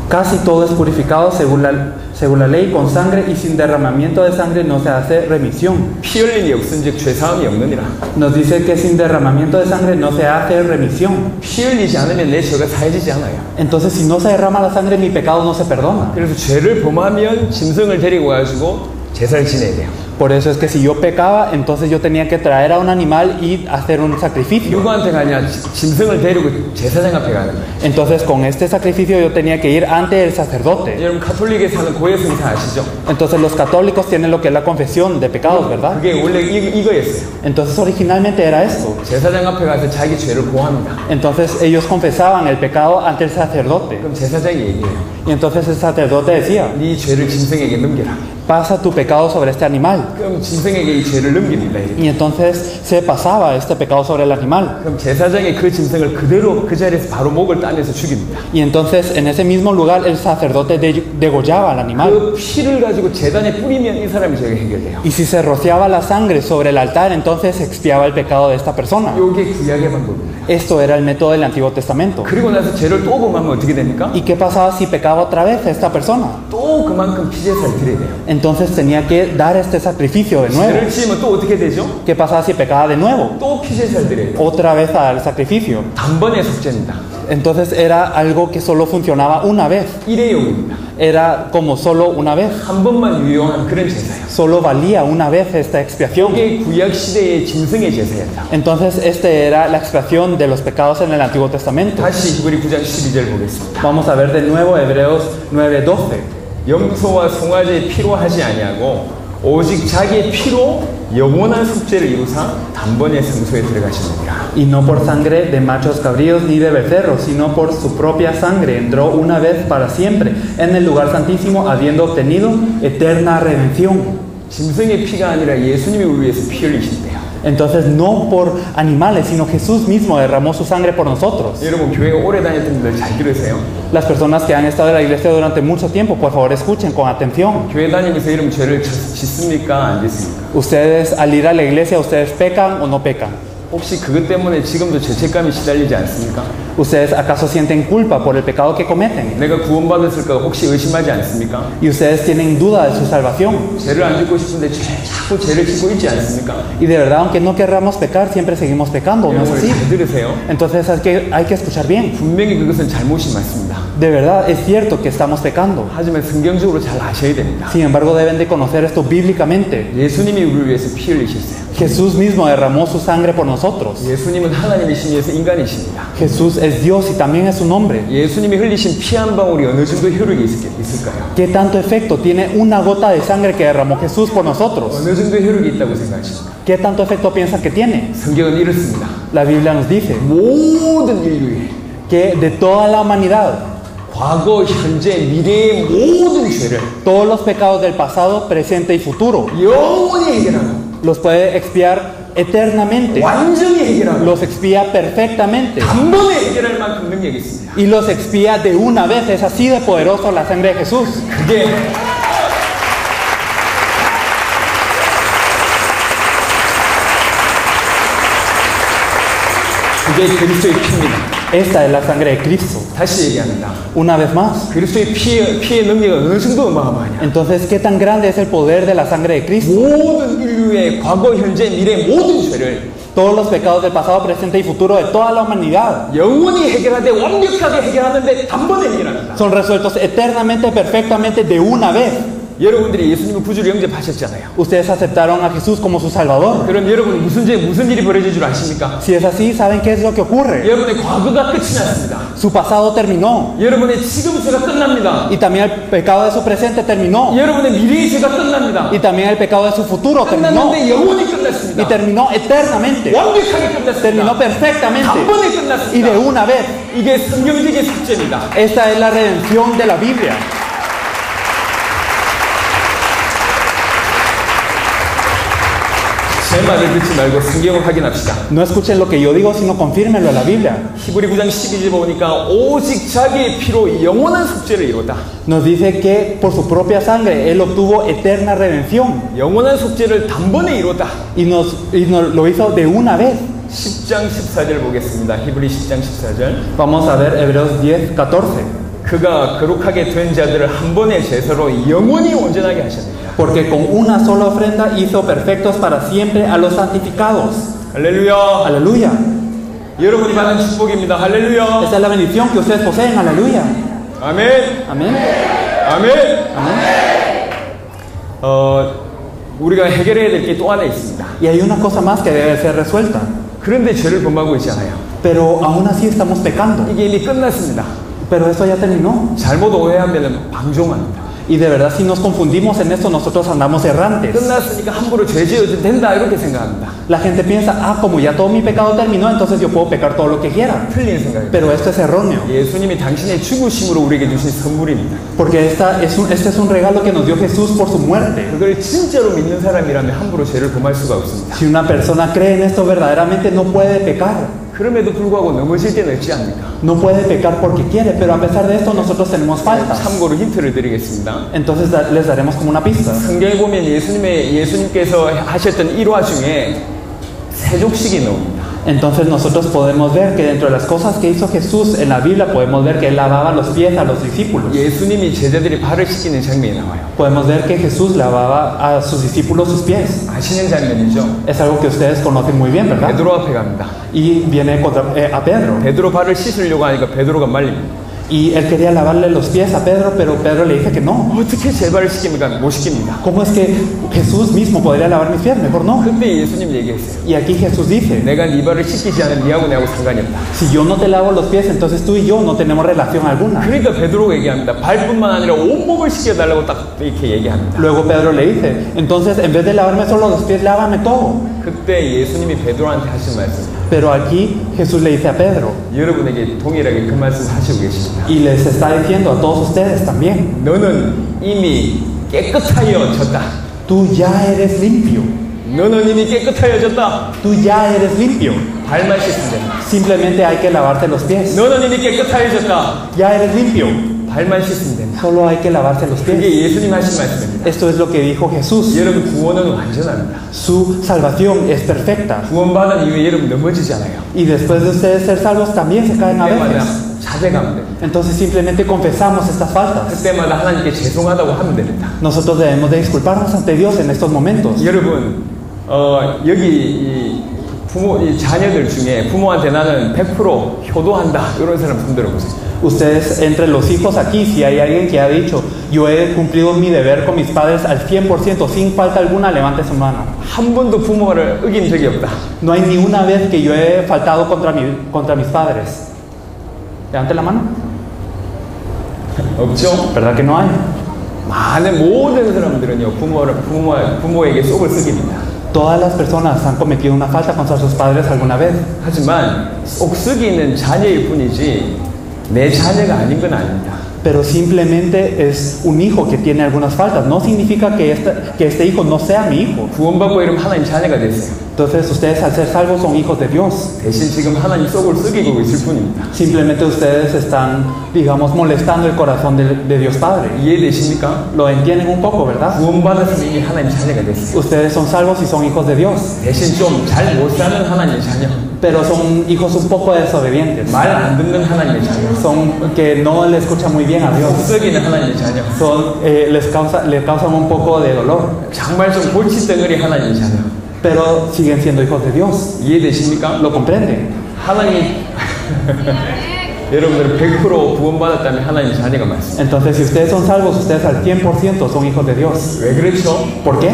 [SPEAKER 2] casi todo es purificado según la ley, con sangre, y sin derramamiento de sangre no se hace remisión.
[SPEAKER 1] 피 흘림이 없은즉 죄 사함이 없느니라.
[SPEAKER 2] Nos dice que sin derramamiento de sangre no se hace remisión.
[SPEAKER 1] 피 흘리지 않으면 내 죄가 사해지지 않아요.
[SPEAKER 2] Entonces si no se derrama la sangre, mi pecado no se perdona.
[SPEAKER 1] 그래서 죄를 범하면 짐승을 데리고 가지고 제사를 지내야 돼요.
[SPEAKER 2] Por eso es que si yo pecaba, entonces yo tenía que traer a un animal y hacer un sacrificio.
[SPEAKER 1] 누구한테 가냐? 짐승을 데리고 제사장 앞에 가는 거예요.
[SPEAKER 2] Entonces con este sacrificio yo tenía que ir ante el sacerdote.
[SPEAKER 1] 여러분 가톨릭에 사는 고해성사 아시죠?
[SPEAKER 2] Entonces los católicos tienen lo que es la confesión de pecados, ¿verdad?
[SPEAKER 1] 그게 원래 이거였어요.
[SPEAKER 2] Entonces originalmente era esto.
[SPEAKER 1] 제사장 앞에 가서 자기 죄를 고합니다.
[SPEAKER 2] Entonces ellos confesaban el pecado ante el sacerdote.
[SPEAKER 1] 그럼 제사장이 얘기해요.
[SPEAKER 2] Y entonces el sacerdote decía,
[SPEAKER 1] 네 죄를 짐승에게 넘겨라.
[SPEAKER 2] pasa tu pecado sobre este animal.
[SPEAKER 1] 그럼 짐승에게 이 죄를 넘깁니다.
[SPEAKER 2] Y entonces se pasaba este pecado sobre el animal.
[SPEAKER 1] 그럼 제사장이 그 짐승을 그대로 그 자리에서 바로 목을 따내서 죽입니다.
[SPEAKER 2] Y entonces en ese mismo lugar el sacerdote degollaba al animal.
[SPEAKER 1] 그 피를 가지고 제단에 뿌리면 이 사람의 죄가 해결돼요.
[SPEAKER 2] Y si se rociaba la sangre sobre el altar, entonces expiaba el pecado de esta persona.
[SPEAKER 1] 이게 구약의 방법입니다.
[SPEAKER 2] Esto era el método del Antiguo Testamento.
[SPEAKER 1] 그리고 나서 죄를 또 범하면 어떻게 됩니까?
[SPEAKER 2] ¿Y qué pasaba si pecaba otra vez esta persona?
[SPEAKER 1] 또 그만큼 피제사를 드려야 돼요.
[SPEAKER 2] Entonces tenía que dar este sacrificio de nuevo.
[SPEAKER 1] 죄를 지으면 또 어떻게 되죠?
[SPEAKER 2] ¿Qué pasaba si pecaba de nuevo?
[SPEAKER 1] 또 피제사를 드려야 돼요.
[SPEAKER 2] Otra vez a dar el sacrificio.
[SPEAKER 1] 단번에 속죄입니다.
[SPEAKER 2] Entonces era algo que solo funcionaba una vez.
[SPEAKER 1] 일회용입니다.
[SPEAKER 2] Era como solo una vez.
[SPEAKER 1] 한 번만 유용한 그런 제사예요.
[SPEAKER 2] Solo valía una vez esta expiación.
[SPEAKER 1] 이게 구약 시대의 짐승의 제사였다.
[SPEAKER 2] Entonces este era la expiación de los pecados en el Antiguo Testamento.
[SPEAKER 1] 다시 히브리 9장 12절 보겠습니다.
[SPEAKER 2] Vamos a ver de nuevo Hebreos 9:12.
[SPEAKER 1] 염소와 송아지의 피로 하지 아니하고 오직 자기의 피로 영원한 속죄를 이루사 단번에 성소에 들어가시느니라.
[SPEAKER 2] Y no por sangre de machos cabríos ni de becerros, sino por su propia sangre entró una vez para siempre en el lugar santísimo, habiendo obtenido eterna redención.
[SPEAKER 1] 짐승의 피가 아니라 예수님이 우리 위해서 피 흘리신대요.
[SPEAKER 2] Entonces no por animales, sino Jesús mismo derramó su sangre por nosotros.
[SPEAKER 1] 여러분 교회 오래 다녔던 분들 잘 들으세요.
[SPEAKER 2] Las personas que han estado en la iglesia durante mucho tiempo, por favor escuchen con atención.
[SPEAKER 1] 교회 다니면서 이러면 죄를 짓습니까? 안 짓습니까?
[SPEAKER 2] Ustedes al ir a la iglesia, ¿ustedes pecan o no pecan?
[SPEAKER 1] 혹시 그것 때문에 지금도 죄책감이 시달리지 않습니까?
[SPEAKER 2] ¿Ustedes acaso sienten culpa por el pecado que cometen?
[SPEAKER 1] 내가 구원받았을까 혹시 의심하지 않습니까?
[SPEAKER 2] ¿Y ustedes tienen duda de su salvación?
[SPEAKER 1] 죄를 안 짓고 싶은데 자꾸 죄를 짓고 있지 않습니까?
[SPEAKER 2] Y de verdad, aunque no querramos pecar, siempre seguimos pecando, ¿no es
[SPEAKER 1] 여러분
[SPEAKER 2] así?
[SPEAKER 1] 잘 들으세요.
[SPEAKER 2] Entonces hay que escuchar bien.
[SPEAKER 1] 분명히 그것은 잘못이 맞습니다.
[SPEAKER 2] De verdad, es cierto que estamos pecando.
[SPEAKER 1] 하지만 성경적으로 잘 아셔야 됩니다.
[SPEAKER 2] Sin embargo, deben de conocer esto bíblicamente.
[SPEAKER 1] 예수님이 우리를 위해서 피 흘리셨어요.
[SPEAKER 2] Jesús mismo derramó su sangre por nosotros.
[SPEAKER 1] 예수님은 하나님이시면서 인간이십니다.
[SPEAKER 2] Jesús es Dios y también es un hombre.
[SPEAKER 1] 예수님이 흘리신 피 한 방울이 어느 정도 효력이 있을까요?
[SPEAKER 2] ¿Qué tanto efecto tiene una gota de sangre que derramó Jesús por nosotros?
[SPEAKER 1] 어느 정도 효력이 있다고 생각하십니까?
[SPEAKER 2] ¿Qué tanto efecto piensa que tiene?
[SPEAKER 1] 성경은 이렇습니다.
[SPEAKER 2] La Biblia nos dice
[SPEAKER 1] 모든 인류의
[SPEAKER 2] que de toda la humanidad,
[SPEAKER 1] 과거, 현재, 미래의 모든 죄를
[SPEAKER 2] todos los pecados del pasado, presente y futuro,
[SPEAKER 1] 영원히 해결하고
[SPEAKER 2] los puede expiar eternamente.
[SPEAKER 1] 완전히 해결하고
[SPEAKER 2] Los expía perfectamente.
[SPEAKER 1] 단번에 해결할 만큼 능력이 있습니다.
[SPEAKER 2] Y los expía de una vez. Es así de poderoso la sangre de Jesús.
[SPEAKER 1] 그게 그리스도의 피입니다.
[SPEAKER 2] Esta es la sangre de Cristo.
[SPEAKER 1] 다시 얘기합니다.
[SPEAKER 2] Una vez más.
[SPEAKER 1] 그리스도의 피의 능력이 어느 정도 어마어마하냐.
[SPEAKER 2] Entonces, ¿qué tan grande es el poder de la sangre de Cristo?
[SPEAKER 1] 모든 인류의 과거, 현재, 미래 모든 죄를
[SPEAKER 2] Todos los pecados del pasado, presente y futuro de toda la humanidad
[SPEAKER 1] 영원히 해결하되 완벽하게 해결하는데 단번에 해결합니다.
[SPEAKER 2] son resueltos eternamente, perfectamente, de una vez.
[SPEAKER 1] 여러분들이 예수님을 구주로 영접하셨잖아요.
[SPEAKER 2] Ustedes aceptaron a Jesús como su Salvador.
[SPEAKER 1] 그럼 여러분 무슨 일이 벌어질 줄 아십니까?
[SPEAKER 2] Si es así, ¿saben qué es lo que ocurre?
[SPEAKER 1] 여러분의 과거가 끝이 났습니다.
[SPEAKER 2] Su pasado terminó.
[SPEAKER 1] 여러분의 지금 죄가 끝납니다.
[SPEAKER 2] Y también el pecado de su presente terminó.
[SPEAKER 1] 여러분의 미래의 죄가 끝납니다.
[SPEAKER 2] Y también el pecado de su futuro terminó.
[SPEAKER 1] 끝났는데 영원히 끝났습니다.
[SPEAKER 2] Y terminó eternamente.
[SPEAKER 1] 완벽하게 끝났습니다.
[SPEAKER 2] Terminó perfectamente.
[SPEAKER 1] 단번에
[SPEAKER 2] Y
[SPEAKER 1] 끝났습니다.
[SPEAKER 2] de una vez.
[SPEAKER 1] 이게 성경적인 삭제입니다.
[SPEAKER 2] Esta es la redención de la Biblia.
[SPEAKER 1] 제 말을 듣지 말고 성경을 확인합시다.
[SPEAKER 2] No escuchen lo que yo digo, sino confírmenlo en la Biblia.
[SPEAKER 1] 히브리 9장 12절 보니까 오직 자기의 피로 영원한 속죄를 이루었다.
[SPEAKER 2] Nos dice que por su propia sangre Él obtuvo eterna redención.
[SPEAKER 1] 영원한 속죄를 단번에 이루었다.
[SPEAKER 2] Y nos lo hizo de una vez.
[SPEAKER 1] 10장 14절 보겠습니다. 히브리 10장 14절.
[SPEAKER 2] Vamos a ver Hebreos 10, 14.
[SPEAKER 1] 그가 거룩하게 된 자들을 한 번의 제사로 영원히 온전하게 하셨느니라.
[SPEAKER 2] Porque con una sola ofrenda hizo perfectos para siempre a los santificados.
[SPEAKER 1] 할렐루야.
[SPEAKER 2] Aleluya.
[SPEAKER 1] 여러분이 받은 축복입니다. 할렐루야.
[SPEAKER 2] Esta es la bendición que ustedes poseen. Aleluya.
[SPEAKER 1] 아멘.
[SPEAKER 2] Amén.
[SPEAKER 1] 아멘.
[SPEAKER 2] Amén.
[SPEAKER 1] 우리가 해결해야 될 게 또 하나 있습니다.
[SPEAKER 2] Y hay una cosa más que debe ser resuelta.
[SPEAKER 1] 그런데 죄를 범하고 있잖아요.
[SPEAKER 2] Pero aún así estamos pecando.
[SPEAKER 1] 이게 이미 끝났습니다.
[SPEAKER 2] Pero esto ya terminó.
[SPEAKER 1] 잘못 오해하면 방종합니다.
[SPEAKER 2] Y de verdad, si nos confundimos en esto, nosotros andamos errantes.
[SPEAKER 1] 끝났으니까 함부로 죄 지어도 된다 이렇게 생각합니다.
[SPEAKER 2] La gente piensa, como ya todo mi pecado terminó, entonces yo puedo pecar todo lo que quiera.
[SPEAKER 1] 틀린 생각입니다.
[SPEAKER 2] Pero esto es erróneo.
[SPEAKER 1] 예수님이 당신의 죽으심으로 우리에게 주신 선물입니다.
[SPEAKER 2] Porque este es un regalo que nos dio Jesús por su muerte.
[SPEAKER 1] 그걸 진짜로 믿는 사람이라면 함부로 죄를 범할 수가 없습니다.
[SPEAKER 2] Si una persona cree en esto verdaderamente, no puede pecar.
[SPEAKER 1] 그럼에도 불구하고 넘어질 때는 없지 않습니까?
[SPEAKER 2] No puede pecar porque quiere, pero a pesar de esto nosotros tenemos faltas.
[SPEAKER 1] 참고로 힌트를 드리겠습니다.
[SPEAKER 2] Entonces les daremos como una pista.
[SPEAKER 1] 성경에 보면 예수님께서 하셨던 일화 중에 세족식이 나옵니다.
[SPEAKER 2] Entonces nosotros podemos ver que dentro de las cosas que hizo Jesús en la Biblia podemos ver que Él lavaba los pies a los discípulos.
[SPEAKER 1] 예수님이 제자들이 발을 씻기는 장면이 나와요.
[SPEAKER 2] Podemos ver que Jesús lavaba a sus discípulos sus pies.
[SPEAKER 1] 아시는 장면이죠?
[SPEAKER 2] Es algo que ustedes conocen muy bien, ¿verdad?
[SPEAKER 1] 베드로 앞에 갑니다.
[SPEAKER 2] Y viene a Pedro.
[SPEAKER 1] 베드로 발을 씻으려고 하니까 베드로가 말립니다.
[SPEAKER 2] Y él quería lavarle los pies a Pedro, pero Pedro le dice que no.
[SPEAKER 1] 어떻게 제 발을 씻깁니까? 못 씻깁니다.
[SPEAKER 2] ¿Cómo es que Jesús mismo podría lavar mis pies? Mejor no.
[SPEAKER 1] 그때 예수님 얘기했어요.
[SPEAKER 2] Y aquí Jesús dice,
[SPEAKER 1] 내가 네 발을 씻기지 않은 네하고 내하고 상관이 없다.
[SPEAKER 2] si yo no te lavo los pies, entonces tú y yo no tenemos relación alguna.
[SPEAKER 1] 그러니까 베드로가 얘기합니다. 발뿐만 아니라 온몸을 씻겨달라고 딱 이렇게 얘기합니다.
[SPEAKER 2] Luego Pedro le dice, entonces en vez de lavarme solo los pies, lávame todo.
[SPEAKER 1] 그때 예수님이 베드로한테 하신 말씀.
[SPEAKER 2] Pero aquí Jesús le dice a Pedro,
[SPEAKER 1] 여러분에게 동일하게 그 말씀 하시고 계십니다.
[SPEAKER 2] y les está diciendo a todos ustedes también,
[SPEAKER 1] 너는 이미 깨끗하여졌다.
[SPEAKER 2] tú ya eres limpio.
[SPEAKER 1] 너는 이미 깨끗하여졌다.
[SPEAKER 2] Tú ya eres limpio.
[SPEAKER 1] 발만 씻으면 된다.
[SPEAKER 2] Simplemente hay que lavarte los pies.
[SPEAKER 1] 너는 이미 깨끗하여졌다.
[SPEAKER 2] Ya eres limpio.
[SPEAKER 1] 발만 씻으면 된다.
[SPEAKER 2] Solo hay que lavarse los pies.
[SPEAKER 1] 그게 예수님 하신 말씀입니다.
[SPEAKER 2] Esto es lo que dijo Jesús.
[SPEAKER 1] 여러분 구원은 완전합니다.
[SPEAKER 2] Su salvación es perfecta.
[SPEAKER 1] 구원받은 이후에 여러분 넘어지지 않아요.
[SPEAKER 2] Y después de ustedes ser salvos también se caen a
[SPEAKER 1] 그때마다
[SPEAKER 2] veces.
[SPEAKER 1] 자백하면 됩니다.
[SPEAKER 2] Entonces simplemente confesamos estas faltas.
[SPEAKER 1] 그때마다 하나님께 죄송하다고 하면 됩니다.
[SPEAKER 2] Nosotros debemos de disculparnos ante Dios en estos momentos.
[SPEAKER 1] 여러분 여기 이 자녀들 중에 부모한테 나는 100% 효도한다 이런 사람 손 들어보세요.
[SPEAKER 2] Ustedes, entre los hijos aquí, si hay alguien que ha dicho, yo he cumplido mi deber con mis padres al 100%, sin falta alguna, levante su mano.
[SPEAKER 1] 한 번도 부모를 어긴 적이 없다.
[SPEAKER 2] No hay ni una vez que yo he faltado contra mis padres. Levante la mano.
[SPEAKER 1] 없죠?
[SPEAKER 2] ¿Verdad que no hay?
[SPEAKER 1] 많은 모든 사람들은요 부모에게 속을 썩입니다.
[SPEAKER 2] Todas las personas han cometido una falta contra sus padres alguna vez.
[SPEAKER 1] 하지만 속 썩이는 자녀일 뿐이지 내 자녀가 아닌 건 아닙니다.
[SPEAKER 2] Pero simplemente es un hijo que tiene algunas faltas. No significa que este hijo no sea mi hijo.
[SPEAKER 1] 구원받고 이러면 하나님 자녀가 됐어요.
[SPEAKER 2] Entonces ustedes al ser salvos son hijos de Dios.
[SPEAKER 1] 대신 지금 하나님 속을 썩이고 있을 뿐입니다.
[SPEAKER 2] Simplemente ustedes están, digamos, molestando el corazón de Dios Padre.
[SPEAKER 1] 이해되십니까?
[SPEAKER 2] Lo entienden un poco, ¿verdad?
[SPEAKER 1] 구원받아서 이미 하나님 자녀가 됐어요.
[SPEAKER 2] Ustedes son salvos y son hijos de Dios.
[SPEAKER 1] 대신 좀 잘 못 사는 하나님 자녀.
[SPEAKER 2] pero son hijos un poco desobedientes.
[SPEAKER 1] 말 안 듣는 하나님의 자녀,
[SPEAKER 2] Son que no le escuchan muy bien a Dios.
[SPEAKER 1] 속썩이는 하나님의 자녀,
[SPEAKER 2] Le causan un poco de dolor,
[SPEAKER 1] 정말 좀 골칫덩어리 하나님의 자녀.
[SPEAKER 2] pero siguen siendo hijos de Dios.
[SPEAKER 1] 이해되십니까?
[SPEAKER 2] ¿Lo comprenden?
[SPEAKER 1] 하나님 여러분들은 100% 구원받았다면 하나님의 자녀가 맞습니다.
[SPEAKER 2] Entonces, si ustedes son salvos, ustedes al 100% son hijos de Dios.
[SPEAKER 1] 왜 그렇죠?
[SPEAKER 2] ¿Por qué?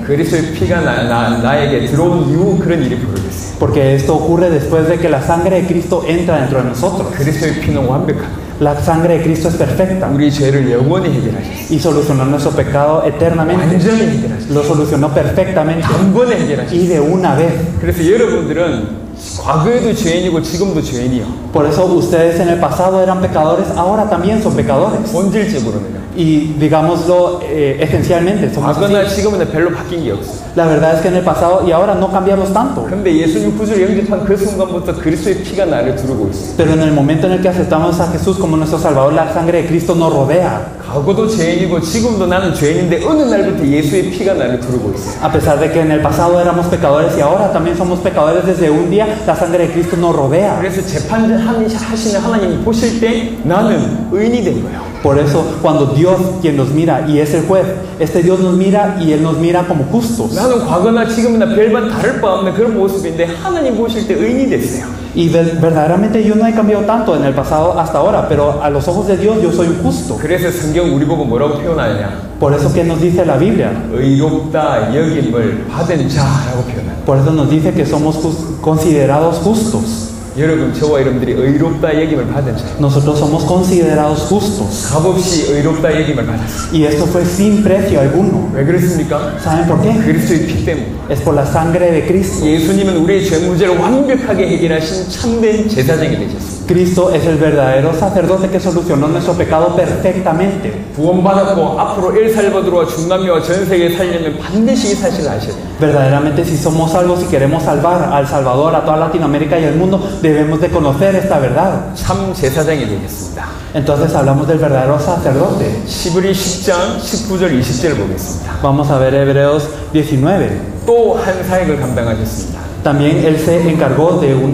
[SPEAKER 1] 그리스도의 피가 나에게 들어온 이후 그런 일이 벌어졌어요.
[SPEAKER 2] Porque esto ocurre después de que la sangre de Cristo entra dentro de nosotros.
[SPEAKER 1] 그리스도의 피는 완벽합니다.
[SPEAKER 2] La sangre de Cristo es perfecta
[SPEAKER 1] 우리 죄를 영원히 해결하셨어요.
[SPEAKER 2] y solucionó nuestro pecado eternamente.
[SPEAKER 1] 완전히 해결하셨어요.
[SPEAKER 2] Lo solucionó perfectamente
[SPEAKER 1] 단번에 해결하셨어요.
[SPEAKER 2] y de una vez.
[SPEAKER 1] 그래서 여러분들은 과거에도 죄인이고 지금도 죄인이요.
[SPEAKER 2] Por eso ustedes en el pasado eran pecadores, ahora también son pecadores.
[SPEAKER 1] 본질적으로는요.
[SPEAKER 2] Y digámoslo esencialmente, somos
[SPEAKER 1] 과거나
[SPEAKER 2] así.
[SPEAKER 1] 지금은 별로 바뀐 게 없어요.
[SPEAKER 2] La verdad es que en el pasado y ahora no cambiamos tanto.
[SPEAKER 1] 그런데 예수님 구주를 영접한 그 순간부터 그리스도의 피가 나를 두르고 있어요.
[SPEAKER 2] Pero en el momento en el que aceptamos a Jesús como nuestro Salvador, la sangre de Cristo nos rodea.
[SPEAKER 1] 과거도 죄인이고 지금도 나는 죄인인데 어느 날부터 예수의 피가 나를 두르고 있어요.
[SPEAKER 2] A pesar de que en el pasado éramos pecadores y ahora también somos pecadores, desde un día la sangre de Cristo nos rodea.
[SPEAKER 1] 그래서 재판하시는 하나님이 보실 때 나는 의인이 된 거예요.
[SPEAKER 2] Por eso, cuando Dios, quien nos mira y es el juez, este Dios nos mira y Él nos mira como justos.
[SPEAKER 1] 나는 과거나 지금이나 별반 다를 바 없는 그런 모습인데 하나님 보실 때 의인이 됐어요.
[SPEAKER 2] Y verdaderamente yo no he cambiado tanto en el pasado hasta ahora, pero a los ojos de Dios yo soy un justo.
[SPEAKER 1] 그래서 성경 우리 보고 뭐라고 표현하느냐?
[SPEAKER 2] Por eso que nos dice la Biblia.
[SPEAKER 1] 의롭다 여김을 받은 자라고 표현합니다.
[SPEAKER 2] Por eso nos dice que somos considerados justos.
[SPEAKER 1] 여러분, 저와 여러분들이 의롭다 여김을 받은 자.
[SPEAKER 2] Nosotros somos considerados justos.
[SPEAKER 1] 값없이 의롭다 여김을 받았어요.
[SPEAKER 2] Y esto fue sin precio alguno.
[SPEAKER 1] 왜 그렇습니까?
[SPEAKER 2] ¿Saben por qué?
[SPEAKER 1] 그리스도의 피 때문에.
[SPEAKER 2] Es por la sangre de Cristo.
[SPEAKER 1] 예수님은 우리의 죄 문제를 완벽하게 해결하신 참된 제사장이 되셨습니다.
[SPEAKER 2] Cristo es el verdadero sacerdote que solucionó nuestro pecado perfectamente.
[SPEAKER 1] 구원받았고 앞으로 엘살바도르와 중남미와 전 세계에 살려면 반드시 이 사실을 아셔야 돼요.
[SPEAKER 2] Verdaderamente, si somos salvos y queremos salvar al Salvador, a toda Latinoamérica y el mundo, debemos de conocer esta verdad.
[SPEAKER 1] 참 제사장이 되겠습니다.
[SPEAKER 2] Entonces hablamos del verdadero sacerdote.
[SPEAKER 1] 시브리 10장 19절 20절을 보겠습니다.
[SPEAKER 2] Vamos a ver Hebreos 19.
[SPEAKER 1] 또 한 사역을 감당하셨습니다.
[SPEAKER 2] También Él se encargó de un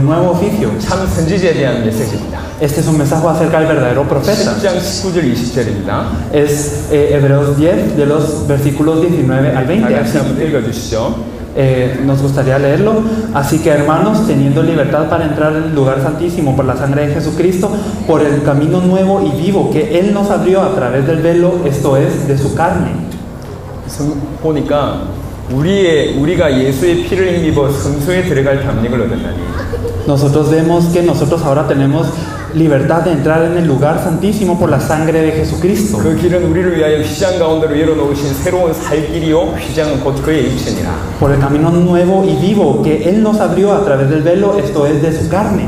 [SPEAKER 2] nuevo oficio.
[SPEAKER 1] 참 선지자에 대한 메시지입니다.
[SPEAKER 2] Este es un mensaje acerca del verdadero profeta.
[SPEAKER 1] 10장 19절 20절입니다.
[SPEAKER 2] Es Hebreos 10, de los versículos 19 al 20.
[SPEAKER 1] 같이 한번 읽어주시죠.
[SPEAKER 2] Nos gustaría leerlo. Así que, hermanos, teniendo libertad para entrar en el lugar santísimo por la sangre de Jesucristo, por el camino nuevo y vivo que Él nos abrió a través del velo, esto es, de su carne.
[SPEAKER 1] 보니까 우리가 예수의 피를 힘입어 성소에 들어갈 담력을 얻었다니.
[SPEAKER 2] Nosotros vemos que nosotros ahora tenemos libertad de entrar en el lugar santísimo por la sangre de Jesucristo.
[SPEAKER 1] 그 길은 우리를 위하여 휘장 가운데로 열어놓으신 새로운 살 길이요 휘장은 곧 그의 육체니라.
[SPEAKER 2] Por el camino nuevo y vivo que Él nos abrió a través del velo, esto es, de su carne.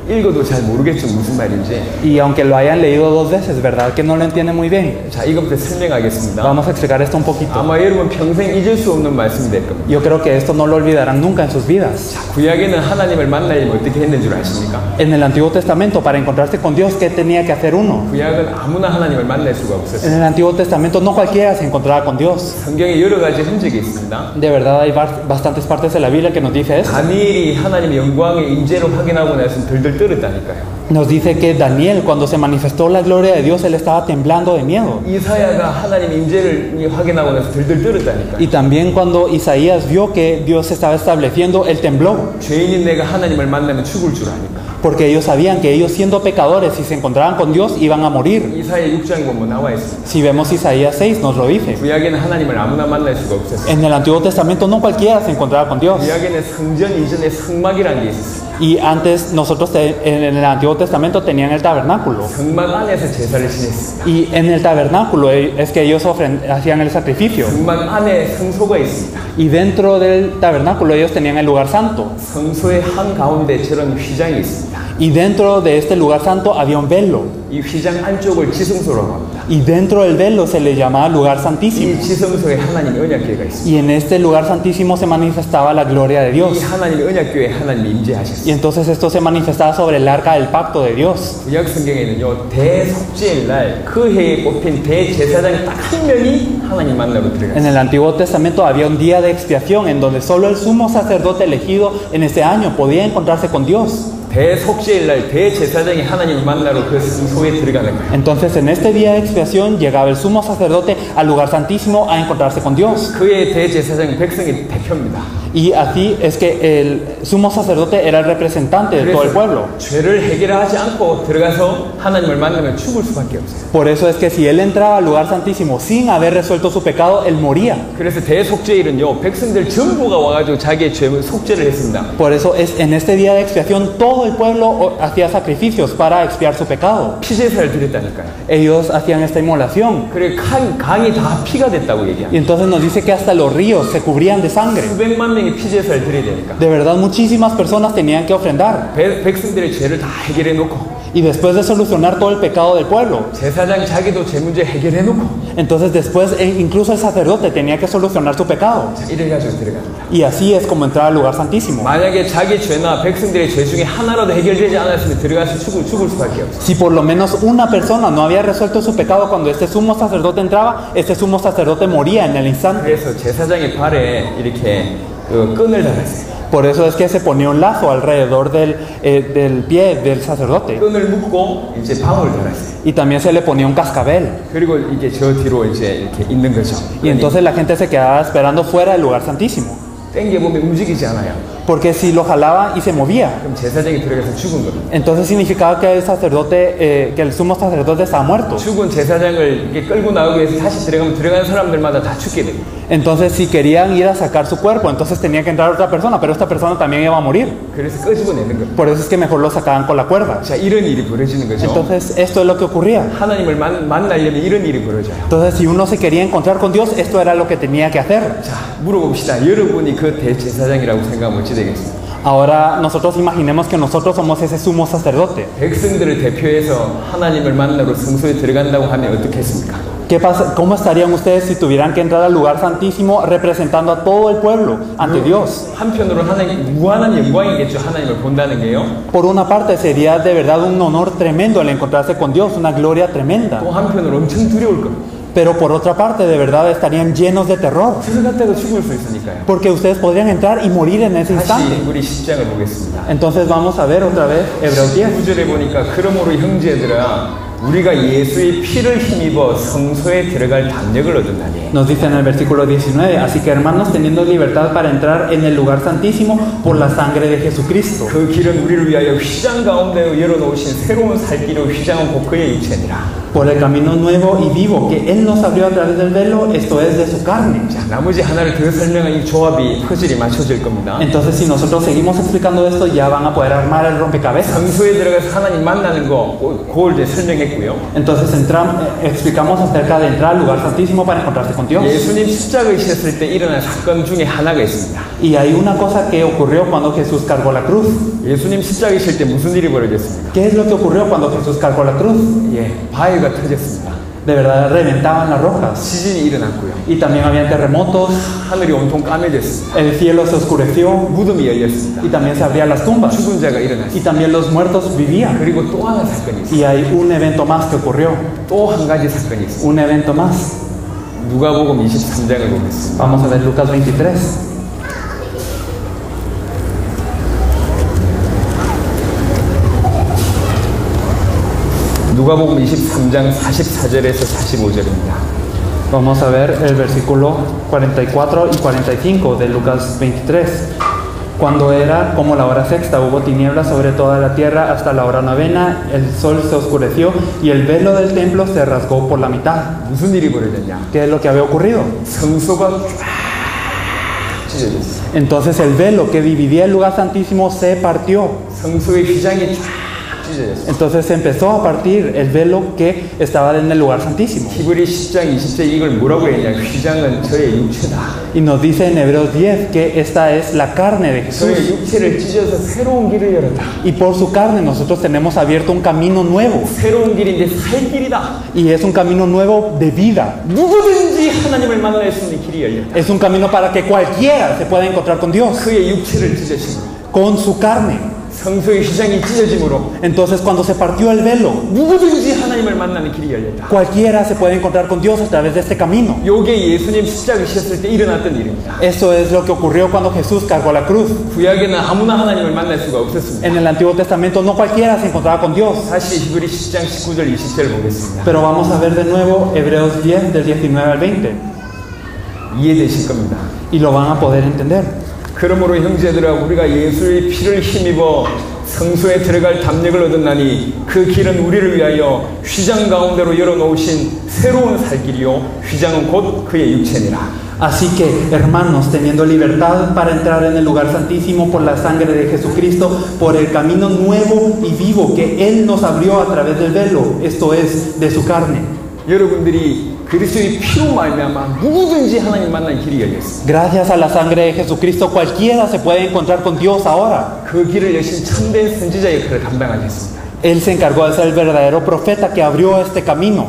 [SPEAKER 1] 읽어도 잘 모르겠죠 무슨 말인지.
[SPEAKER 2] Y aunque lo hayan leído dos veces, ¿verdad? Que no lo entienden muy bien.
[SPEAKER 1] 자, 이것부터 설명하겠습니다.
[SPEAKER 2] Vamos a explicar esto un poquito.
[SPEAKER 1] 아마 여러분 평생 잊을 수 없는 말씀이 될 겁니다.
[SPEAKER 2] Yo creo que esto no lo olvidarán nunca en sus vidas.
[SPEAKER 1] 자, 구약에는 하나님을 만나려면 어떻게 했는 줄 아십니까?
[SPEAKER 2] En el Antiguo Testamento, para encontrarse con Dios, ¿qué tenía que hacer uno?
[SPEAKER 1] 구약은 아무나 하나님을 만날 수가
[SPEAKER 2] En
[SPEAKER 1] 없었어요.
[SPEAKER 2] el Antiguo Testamento no cualquiera se encontraba con Dios.
[SPEAKER 1] 성경에 여러 가지 흔적이 있습니다.
[SPEAKER 2] De verdad hay bastantes partes de la Biblia que nos dice eso.
[SPEAKER 1] 다니엘이 하나님의 영광의 임재를 확인하고 나서 들들 떨었다니까요.
[SPEAKER 2] Nos dice que Daniel, cuando se manifestó la gloria de Dios, él estaba temblando de miedo.
[SPEAKER 1] 이사야가 하나님의 임재를 확인하고 나서 들들 떨었다니까요.
[SPEAKER 2] Y también cuando Isaías vio que Dios se estaba estableciendo, él tembló.
[SPEAKER 1] 죄인인 내가 하나님을 만나면 죽을 줄 아니까.
[SPEAKER 2] Porque ellos sabían que ellos, siendo pecadores, si se encontraban con Dios, iban a morir.
[SPEAKER 1] 이사야 6장에 보면 나와 있습니다.
[SPEAKER 2] Si vemos Isaías 6, nos lo dice.
[SPEAKER 1] 구약에는 하나님을 아무나 만날 수가 없었어요.
[SPEAKER 2] En el Antiguo Testamento no cualquiera se encontraba con Dios.
[SPEAKER 1] 구약에는 성전 이전에 성막이라는 게 있었어요.
[SPEAKER 2] Y antes nosotros en el Antiguo Testamento tenían el tabernáculo.
[SPEAKER 1] 성막 안에서 제사를 지냈습니다.
[SPEAKER 2] Y en el tabernáculo es que ellos hacían el sacrificio.
[SPEAKER 1] 성막 안에 성소가 있습니다.
[SPEAKER 2] Y dentro del tabernáculo ellos tenían el lugar santo.
[SPEAKER 1] 성소의 한 가운데 저런 휘장이 있습니다.
[SPEAKER 2] Y dentro de este lugar santo había un velo.
[SPEAKER 1] 이 휘장 안쪽을 지성소라고 합니다.
[SPEAKER 2] Y dentro del velo se le llamaba lugar santísimo.
[SPEAKER 1] 이 지성소에 하나님의 언약궤가 있습니다.
[SPEAKER 2] Y en este lugar santísimo se manifestaba la gloria de Dios.
[SPEAKER 1] 이 하나님의 언약궤에 하나님이 임재하셨습니다.
[SPEAKER 2] Y entonces esto se manifestaba sobre el arca del pacto de Dios.
[SPEAKER 1] 구약 성경에는요, 대속죄일 날 그 해에 뽑힌 대제사장 딱 한 명이 하나님 만나러
[SPEAKER 2] En
[SPEAKER 1] 들어갔어요.
[SPEAKER 2] el Antiguo Testamento había un día de expiación en donde solo el sumo sacerdote elegido en ese año podía encontrarse con Dios.
[SPEAKER 1] 대속죄일 날 대제사장이 하나님을 만나러 그 성소에 들어가는 거예요.
[SPEAKER 2] Entonces en este día de expiación llegaba el sumo sacerdote al lugar santísimo a encontrarse con Dios.
[SPEAKER 1] 그의 대제사장은 백성의 대표입니다.
[SPEAKER 2] Y así es que el sumo sacerdote era el representante de todo el pueblo.
[SPEAKER 1] 죄를 해결하지 않고 들어가서 하나님을 만나면 죽을 수밖에 없어요.
[SPEAKER 2] Por eso es que si él entraba al lugar santísimo sin haber resuelto su pecado, él moría.
[SPEAKER 1] 그래서 대속죄일은요, 백성들 전부가 와가지고 자기의 죄 속죄를 했습니다.
[SPEAKER 2] Por eso es en este día de expiación todo el pueblo hacía sacrificios para expiar su pecado.
[SPEAKER 1] 피제사를 드렸다니까요.
[SPEAKER 2] Ellos hacían esta inmolación.
[SPEAKER 1] 그래 강이 다 피가 됐다고
[SPEAKER 2] Y
[SPEAKER 1] 얘기합니다.
[SPEAKER 2] entonces nos dice que hasta los ríos se cubrían de sangre.
[SPEAKER 1] 수백만 명이 피제사를 드려야 되니까.
[SPEAKER 2] De verdad muchísimas personas tenían que ofrendar.
[SPEAKER 1] 백성들의 죄를 다 해결해 놓고
[SPEAKER 2] Y después de solucionar todo el pecado del pueblo,
[SPEAKER 1] 제사장 자기도 죄 문제 해결해 놓고
[SPEAKER 2] entonces después incluso el sacerdote tenía que solucionar su pecado.
[SPEAKER 1] 이래가지고 들어갑니다.
[SPEAKER 2] Y así es como entrar al lugar santísimo.
[SPEAKER 1] 만약에 자기 죄나 백성들의 죄 중에 하나라도 해결되지 않았으면 들어가서 죽을 수밖에 없어요.
[SPEAKER 2] Si por lo menos una persona no había resuelto su pecado cuando este sumo sacerdote entraba, este sumo sacerdote moría en el instante.
[SPEAKER 1] 그래서 제사장의 발에 이렇게 끈을 달았어요.
[SPEAKER 2] Por eso es que se ponía un lazo alrededor del pie del sacerdote.
[SPEAKER 1] 끈을 묶고 이제 방울을 달았어요.
[SPEAKER 2] Y también se le ponía un cascabel.
[SPEAKER 1] 그리고 이게 저 뒤로 이제 이렇게 있는 거죠.
[SPEAKER 2] Y entonces la gente se quedaba esperando fuera del lugar santísimo.
[SPEAKER 1] 땡겨보면 움직이지 않아요.
[SPEAKER 2] Porque si lo jalaba y se movía,
[SPEAKER 1] 그럼 제사장이 들어가서 죽은 겁니다.
[SPEAKER 2] entonces significaba que el sacerdote, que el sumo sacerdote estaba muerto.
[SPEAKER 1] 죽은 제사장을 이렇게 끌고 나오기 위해서 다시 들어가면 들어가는 사람들마다 다 죽게 됩니다.
[SPEAKER 2] Entonces si querían ir a sacar su cuerpo, entonces tenía que entrar otra persona, pero esta persona también iba a morir.
[SPEAKER 1] 그래서 끄집어내는 겁니다.
[SPEAKER 2] Por eso es que mejor lo sacaban con la cuerda.
[SPEAKER 1] 자, 이런 일이 벌어지는 거죠.
[SPEAKER 2] Entonces esto es lo que ocurría.
[SPEAKER 1] 하나님을 만나려면 이런 일이 벌어져요.
[SPEAKER 2] Entonces si uno se quería encontrar con Dios, esto era lo que tenía que hacer.
[SPEAKER 1] 자, 물어봅시다. 여러분이 그 대제사장이라고 생각하면 어찌 되겠습니까?
[SPEAKER 2] Ahora nosotros imaginemos que nosotros somos ese sumo sacerdote.
[SPEAKER 1] 백성들을 대표해서 하나님을 만나러 성소에 들어간다고 하면 어떻겠습니까?
[SPEAKER 2] ¿Qué pasa? ¿Cómo estarían ustedes si tuvieran que entrar al lugar santísimo representando a todo el pueblo ante Dios?
[SPEAKER 1] 한편으로는 하나님 무한한 영광이겠죠. 하나님을 본다는 게요.
[SPEAKER 2] Por una parte sería de verdad un honor tremendo el encontrarse con Dios, una gloria tremenda.
[SPEAKER 1] 또 한편으로 엄청 두려울 겁니다.
[SPEAKER 2] Pero por otra parte de verdad estarían llenos de terror.
[SPEAKER 1] 들어갔다가 죽을 수 있으니까요.
[SPEAKER 2] Porque ustedes podrían entrar y morir en ese
[SPEAKER 1] 다시
[SPEAKER 2] instante.
[SPEAKER 1] 우리 10장을 보겠습니다.
[SPEAKER 2] Entonces vamos a ver otra vez Hebreos 10.
[SPEAKER 1] 9절에 보니까 그러므로 형제들아 우리가 예수의 피를 힘입어 성소에 들어갈 담력을 얻었나니.
[SPEAKER 2] Nos dice en el versículo 19, así que hermanos, teniendo libertad para entrar en el lugar santísimo por la sangre de Jesucristo.
[SPEAKER 1] 그 길은 우리를 위하여 휘장 가운데 열어놓으신 새로운 살 길로 휘장은 곧 그의 육체니라.
[SPEAKER 2] Por el camino nuevo y vivo que Él nos abrió a través del velo, esto es de su carne.
[SPEAKER 1] 자, 나머지 하나를 더 설명한 이 조합이 퍼즐이 맞춰질 겁니다.
[SPEAKER 2] Entonces si nosotros seguimos explicando esto, ya van a poder armar el rompecabezas.
[SPEAKER 1] 성소에 들어가서 하나님 만나는 거 그걸 이제 설명했고요.
[SPEAKER 2] Entonces explicamos acerca de entrar al lugar santísimo para encontrarse con Dios.
[SPEAKER 1] 예수님 십자가에 셨을 때 일어난 사건 중에 하나가 있습니다.
[SPEAKER 2] Y hay una cosa que ocurrió cuando Jesús cargó la cruz.
[SPEAKER 1] 예수님 십자가에 실 때 무슨 일이 벌어졌습니까?
[SPEAKER 2] ¿Qué es lo que ocurrió cuando Jesús cargó la cruz?
[SPEAKER 1] 예, 바위가 터졌습니다.
[SPEAKER 2] De verdad reventaban las rocas.
[SPEAKER 1] 지진이 일어났고요.
[SPEAKER 2] Y también habían terremotos,
[SPEAKER 1] 하늘이 온통 까매졌습니다.
[SPEAKER 2] el cielo se oscureció
[SPEAKER 1] 무덤이 열렸습니다.
[SPEAKER 2] y también se abrían las tumbas.
[SPEAKER 1] 죽은 자가
[SPEAKER 2] Y
[SPEAKER 1] 일어났습니다.
[SPEAKER 2] también los muertos vivían.
[SPEAKER 1] 그리고 또 하나 사건이 있습니다.
[SPEAKER 2] Y hay un evento más que ocurrió.
[SPEAKER 1] 또 한 가지 사건이 있습니다.
[SPEAKER 2] Un evento más.
[SPEAKER 1] 누가복음 23장을 보겠습니다.
[SPEAKER 2] Vamos a ver Lucas 23.
[SPEAKER 1] 누가복음 23장 44절에서 45절입니다.
[SPEAKER 2] Vamos a ver el versículo 44 y 45 de Lucas 23. Cuando era como la hora sexta, hubo tinieblas sobre toda la tierra hasta la hora novena, el sol se oscureció y el velo del templo se rasgó por la mitad.
[SPEAKER 1] 무슨 일이 벌어졌냐?
[SPEAKER 2] ¿Qué es lo que había ocurrido?
[SPEAKER 1] 성소가 쫙 찢어졌어요.
[SPEAKER 2] Entonces el velo que dividía el lugar santísimo se partió.
[SPEAKER 1] 성소의 휘장이 쫙 찢어졌습니다.
[SPEAKER 2] Entonces se empezó a partir el velo que estaba en el lugar santísimo.
[SPEAKER 1] 히브리 10장 20절 이걸 뭐라고 했냐? 휘장은 저의 육체다.
[SPEAKER 2] Y nos dice en Hebreos 10 que esta es la carne de Jesús.
[SPEAKER 1] 저의 육체를 찢어서 새로운 길을 열었다.
[SPEAKER 2] Y por su carne nosotros tenemos abierto un camino nuevo.
[SPEAKER 1] 새로운 길인데 살 길이다.
[SPEAKER 2] Y es un camino nuevo de vida.
[SPEAKER 1] 누구든지 하나님을 만날 수 있는 길이 열렸다.
[SPEAKER 2] Es un camino para que cualquiera se pueda encontrar con Dios.
[SPEAKER 1] 그의 육체를 찢으심으로,
[SPEAKER 2] Con su carne.
[SPEAKER 1] 성소의 휘장이 찢어짐으로
[SPEAKER 2] Entonces cuando se partió el velo,
[SPEAKER 1] 누구든지 하나님을 만나는 길이 열렸다.
[SPEAKER 2] cualquiera se puede encontrar con Dios a través de este camino.
[SPEAKER 1] 요게 예수님 십자가 지셨을 때 일어났던 일입니다.
[SPEAKER 2] Eso es lo que ocurrió cuando Jesús cargó la cruz.
[SPEAKER 1] 구약에는 아무나 하나님을 만날 수가 없었습니다.
[SPEAKER 2] En el Antiguo Testamento no cualquiera se encontraba con Dios.
[SPEAKER 1] 다시 히브리 10장 19절 20절 보겠습니다.
[SPEAKER 2] Pero vamos a ver de nuevo Hebreos 10 del 19 al 20
[SPEAKER 1] 이해되실 겁니다.
[SPEAKER 2] y lo van a poder entender.
[SPEAKER 1] 그러므로 형제들아 우리가 예수의 피를 힘입어 성소에 들어갈 담력을 얻었나니 그 길은 우리를 위하여 휘장 가운데로 열어놓으신 새로운 살길이요 휘장은 곧 그의 육체니라.
[SPEAKER 2] Así que, hermanos, teniendo libertad para entrar en el lugar santísimo por la sangre de Jesucristo, por el camino nuevo y vivo que Él nos abrió a través del velo, esto es, de su carne.
[SPEAKER 1] 여러분들이 그리스도의 피로 말미암아 누구든지 하나님 만난 길이 열렸습니다.
[SPEAKER 2] Gracias a la sangre de Jesucristo, cualquiera se puede encontrar con Dios ahora.
[SPEAKER 1] 그 길을 여신 참된 선지자 역할을 담당하셨습니다.
[SPEAKER 2] Él se encargó de ser el verdadero profeta que abrió este camino.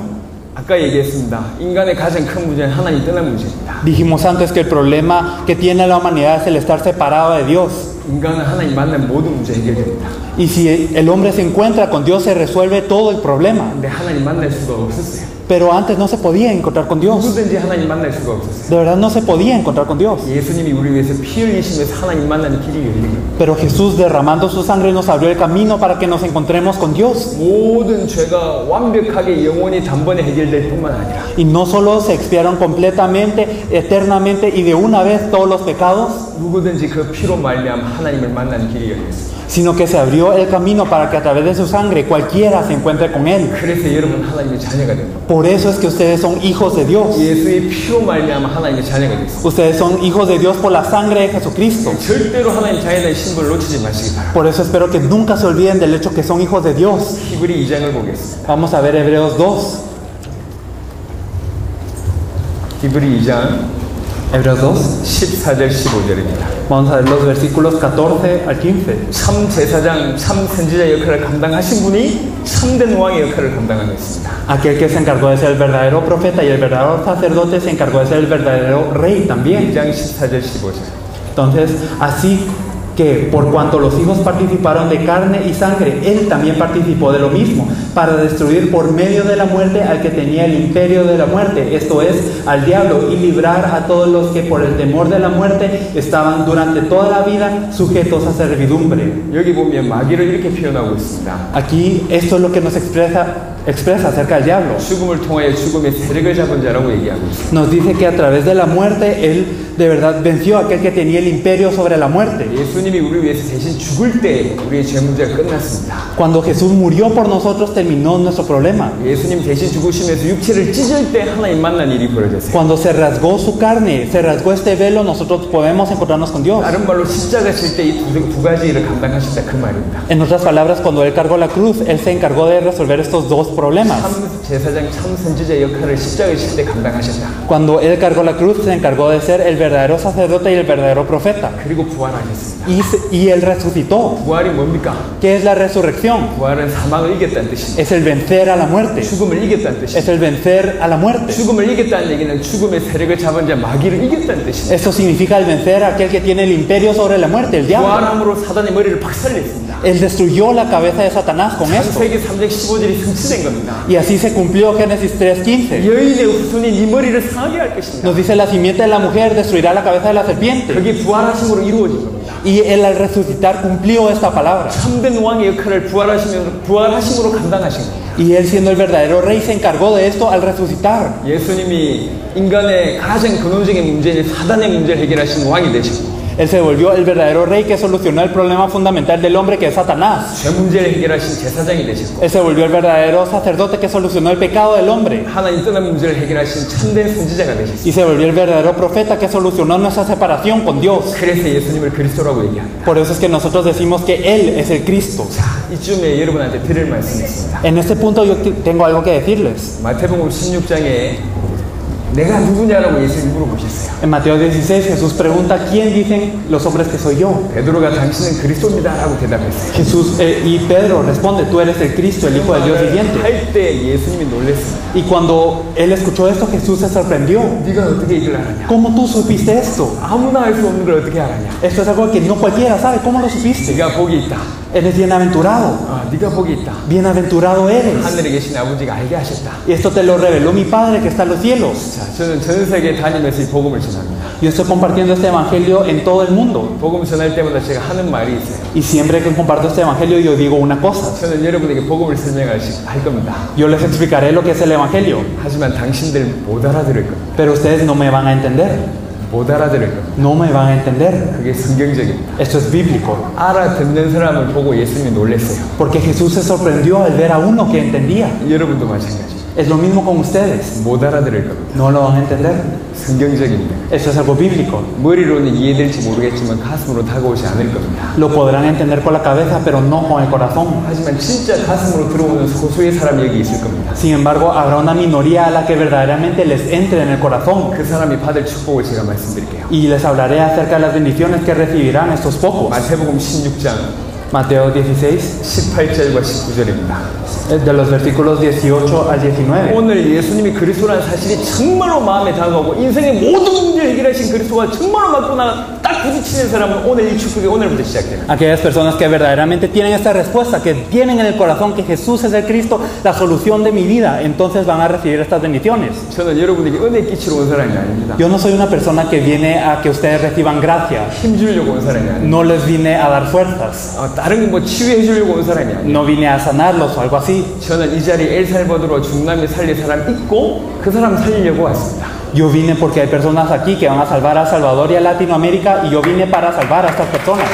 [SPEAKER 1] 아까 얘기했습니다. 인간의 가장 큰 문제는 하나님 떠난 문제입니다.
[SPEAKER 2] Dijimos antes que el problema que tiene la humanidad es el estar separado de Dios.
[SPEAKER 1] 인간은 하나님 만난 모든 문제 해결됩니다.
[SPEAKER 2] Y si el hombre se encuentra con Dios, se resuelve todo el problema.
[SPEAKER 1] 근데 하나님 만날 수가 없었어요.
[SPEAKER 2] Pero antes no se podía encontrar con Dios.
[SPEAKER 1] 누구든지 하나님 만날 수가 없었어요.
[SPEAKER 2] De verdad no se podía encontrar con Dios.
[SPEAKER 1] 예수님이 우리 위해서 피 흘리시면서 하나님 만나는 길이 열린 거예요.
[SPEAKER 2] Pero Jesús derramando su sangre nos abrió el camino para que nos encontremos con Dios.
[SPEAKER 1] 모든 죄가 완벽하게 영원히 단번에 해결될 뿐만 아니라
[SPEAKER 2] Y no solo se expiaron completamente, eternamente y de una vez todos los pecados,
[SPEAKER 1] 누구든지 그 피로 말미암아 하나님을 만나는 길이 열렸어요.
[SPEAKER 2] sino que se abrió el camino para que a través de su sangre cualquiera se encuentre con Él.
[SPEAKER 1] 그래서 여러분 하나님의 자녀가 됩니다.
[SPEAKER 2] Por eso es que ustedes son hijos de Dios.
[SPEAKER 1] 예수의 피로 말미암아 하나님의 자녀가 됐어요.
[SPEAKER 2] Ustedes son hijos de Dios por la sangre de Jesucristo.
[SPEAKER 1] 절대로 하나님 자녀의 신분을 놓치지 마시기 바랍니다.
[SPEAKER 2] Por eso espero que nunca se olviden del hecho que son hijos de Dios.
[SPEAKER 1] 히브리 2장을 보겠습니다.
[SPEAKER 2] Vamos a ver Hebreos 2.
[SPEAKER 1] 히브리 2장
[SPEAKER 2] Hebreos 2.
[SPEAKER 1] 14절 15절입니다.
[SPEAKER 2] Vamos a ver los versículos 14 al 15.
[SPEAKER 1] 참 제사장, 참 선지자 역할을 감당하신 분이 참된 왕의 역할을 감당하겠습니다.
[SPEAKER 2] Aquel que se encargó de ser el verdadero profeta y el verdadero sacerdote se encargó de ser el verdadero rey también.
[SPEAKER 1] 2장 14절 15절.
[SPEAKER 2] Entonces, así que por cuanto los hijos participaron de carne y sangre, Él también participó de lo mismo, para destruir por medio de la muerte al que tenía el imperio de la muerte, esto es, al diablo, y librar a todos los que por el temor de la muerte estaban durante toda la vida sujetos a servidumbre.
[SPEAKER 1] 여기 보면 마귀를 이렇게 표현하고 있습니다.
[SPEAKER 2] Aquí esto es lo que nos expresa acerca del diablo.
[SPEAKER 1] 죽음을 통하여 죽음의 세력을 잡은 자라고 얘기하고 있습니다.
[SPEAKER 2] Nos dice que a través de la muerte Él de verdad venció a aquel que tenía el imperio sobre la muerte.
[SPEAKER 1] 예수님이 우리 위해서 대신 죽을 때 우리의 죄 문제가 끝났습니다.
[SPEAKER 2] Cuando Jesús murió por nosotros terminó nuestro problema.
[SPEAKER 1] 예수님 대신 죽으시면서 육체를 찢을 때 하나님 만난 일이 벌어졌어요.
[SPEAKER 2] Cuando se rasgó su carne, se rasgó este velo, nosotros podemos encontrarnos con Dios.
[SPEAKER 1] 다른 말로 십자가 질 때 이 두 가지 일을 감당하셨다 그 말입니다.
[SPEAKER 2] En otras palabras, cuando Él cargó la cruz, Él se encargó de resolver estos dos problemas.
[SPEAKER 1] 참 제사장, 참 선지자 역할을 십자가 질 때 감당하셨다.
[SPEAKER 2] Cuando Él cargó la cruz, se encargó de ser el verdadero sacerdote y el verdadero profeta.
[SPEAKER 1] 그리고 부활하셨습니다.
[SPEAKER 2] Y Él resucitó.
[SPEAKER 1] 부활이 뭡니까?
[SPEAKER 2] ¿Qué es la resurrección?
[SPEAKER 1] 부활은 사망을 이겼다는 뜻입니다.
[SPEAKER 2] Es el vencer a la muerte.
[SPEAKER 1] 죽음을 이겼다는 뜻입니다.
[SPEAKER 2] Es el vencer a la muerte.
[SPEAKER 1] 죽음을 이겼다는 얘기는 죽음의 세력을 잡은 자 마귀를 이겼다는 뜻입니다.
[SPEAKER 2] Esto significa el vencer a aquel que tiene el imperio sobre la muerte, el diablo.
[SPEAKER 1] 부활함으로 사단의 머리를 박살냈습니다.
[SPEAKER 2] Él destruyó la cabeza de Satanás con esto.
[SPEAKER 1] 창세기 3장 15절이 성취된 겁니다.
[SPEAKER 2] Y así se cumplió Génesis 3:15.
[SPEAKER 1] 여인의 후손이 네 머리를 상하게 할 것입니다.
[SPEAKER 2] Nos dice la simiente de la mujer destruirá la cabeza de la serpiente.
[SPEAKER 1] 그게 부활하심으로 이루어진 겁니다.
[SPEAKER 2] Y Él al resucitar cumplió esta palabra.
[SPEAKER 1] 참된 왕의 역할을 부활하심으로 감당하신 겁니다.
[SPEAKER 2] Y Él siendo el verdadero rey se encargó de esto al resucitar.
[SPEAKER 1] 예수님이 인간의 가장 근원적인 문제인 사단의 문제를 해결하신 왕이 되셨고
[SPEAKER 2] Él se volvió el verdadero rey que solucionó el problema fundamental del hombre, que es Satanás.
[SPEAKER 1] 죄 문제를 해결하신 제사장이 되셨고
[SPEAKER 2] Él se volvió el verdadero sacerdote que solucionó el pecado del hombre.
[SPEAKER 1] 하나님 떠난 문제를 해결하신 참된 선지자가 되셨어요.
[SPEAKER 2] Y se volvió el verdadero profeta que solucionó nuestra separación con Dios.
[SPEAKER 1] 그래서 예수님을 그리스도라고 얘기합니다.
[SPEAKER 2] Por eso es que nosotros decimos que Él es el Cristo.
[SPEAKER 1] 자, 이쯤에 여러분한테 드릴 말씀이 있습니다.
[SPEAKER 2] En este punto yo tengo algo que decirles.
[SPEAKER 1] 마태복음 16장에 내가 누구냐라고 예수님이 물어보셨어요.
[SPEAKER 2] En Mateo 16 Jesús pregunta, ¿quién dicen los hombres que soy yo?
[SPEAKER 1] 베드로가 당신은 그리스도입니다라고 대답했어요.
[SPEAKER 2] Jesús y Pedro responde, tú eres el Cristo, el Hijo del Dios viviente.
[SPEAKER 1] 할 때 예수님이 놀랐습니다.
[SPEAKER 2] Y cuando él escuchó esto, Jesús se sorprendió.
[SPEAKER 1] 네가 어떻게 이걸 알았냐?
[SPEAKER 2] ¿Cómo tú supiste esto?
[SPEAKER 1] 아무나 알 수 없는 걸 어떻게 알았냐?
[SPEAKER 2] Esto es algo que no cualquiera sabe. ¿Cómo lo supiste?
[SPEAKER 1] 네가 복이 있다.
[SPEAKER 2] Eres bienaventurado.
[SPEAKER 1] 네가 복이 있다.
[SPEAKER 2] Bienaventurado eres.
[SPEAKER 1] 하늘에 계신 아버지가 알게 하셨다.
[SPEAKER 2] Y esto te lo reveló mi Padre que está en los cielos.
[SPEAKER 1] 자, 저는 전 세계 다니면서 이 복음을 전합니다.
[SPEAKER 2] Yo estoy compartiendo este evangelio en todo el mundo.
[SPEAKER 1] 복음 전할 때마다 제가 하는 말이 있어요.
[SPEAKER 2] Y siempre que comparto este evangelio yo digo una cosa.
[SPEAKER 1] 저는 여러분에게 복음을 할 겁니다.
[SPEAKER 2] Yo les explicaré lo que es el evangelio.
[SPEAKER 1] 하지만 당신들 못 알아들을 겁니다.
[SPEAKER 2] Pero ustedes no me van a entender.
[SPEAKER 1] 못 알아들을 겁니다.
[SPEAKER 2] No me van a entender.
[SPEAKER 1] 그게 성경적입니다.
[SPEAKER 2] Esto es bíblico.
[SPEAKER 1] 알아듣는 사람을 보고 예수님이 놀랐어요.
[SPEAKER 2] Porque Jesús se sorprendió al ver a uno que entendía.
[SPEAKER 1] 여러분도 마찬가지.
[SPEAKER 2] Es lo mismo con ustedes.
[SPEAKER 1] 못 알아들을 겁니다.
[SPEAKER 2] No lo van a entender.
[SPEAKER 1] 성경적입니다.
[SPEAKER 2] Esto es algo bíblico.
[SPEAKER 1] 머리로는 이해될지 모르겠지만 가슴으로 다가오지 않을 겁니다.
[SPEAKER 2] Lo podrán entender con la cabeza, pero no con el corazón.
[SPEAKER 1] 하지만 진짜 가슴으로 들어오는 소수의 사람이 여기 있을 겁니다.
[SPEAKER 2] Sin embargo, habrá una minoría a la que verdaderamente les entre en el corazón.
[SPEAKER 1] 그 사람이 받을 축복을 제가 말씀드릴게요.
[SPEAKER 2] Y les hablaré acerca de las bendiciones que recibirán estos pocos.
[SPEAKER 1] 마태복음 16장
[SPEAKER 2] Mateo 16,
[SPEAKER 1] 18절과 19절입니다.
[SPEAKER 2] de los versículos 18 al 19.
[SPEAKER 1] 오늘 예수님이 그리스도라는 사실이 정말로 마음에 다가오고 인생의 모든 문제를 해결하신 그리스도가 정말로 맞고 딱 부딪히는 사람은 오늘 이 축복이 오늘부터 시작됩니다.
[SPEAKER 2] Aquellas personas que verdaderamente tienen esta respuesta, que tienen en el corazón que Jesús es el Cristo, la solución de mi vida, entonces van a recibir estas bendiciones.
[SPEAKER 1] 저는 여러분에게 은혜 끼치러 온 사람이 아닙니다.
[SPEAKER 2] Yo no soy una persona que viene a que ustedes reciban gracia.
[SPEAKER 1] 힘주려고 온 사람이 아닙니다.
[SPEAKER 2] No les vine a dar fuerzas.
[SPEAKER 1] 다른 뭐 치유해 주려고 온 사람이 아닙니다.
[SPEAKER 2] No vine a sanarlos o algo así.
[SPEAKER 1] 저는 이 자리에 엘살바도르 중남미 살릴 사람 있고 그 사람 살리려고 왔습니다.
[SPEAKER 2] Yo vine porque hay personas aquí que van a salvar a Salvador y a Latinoamérica, y yo vine para salvar a estas personas.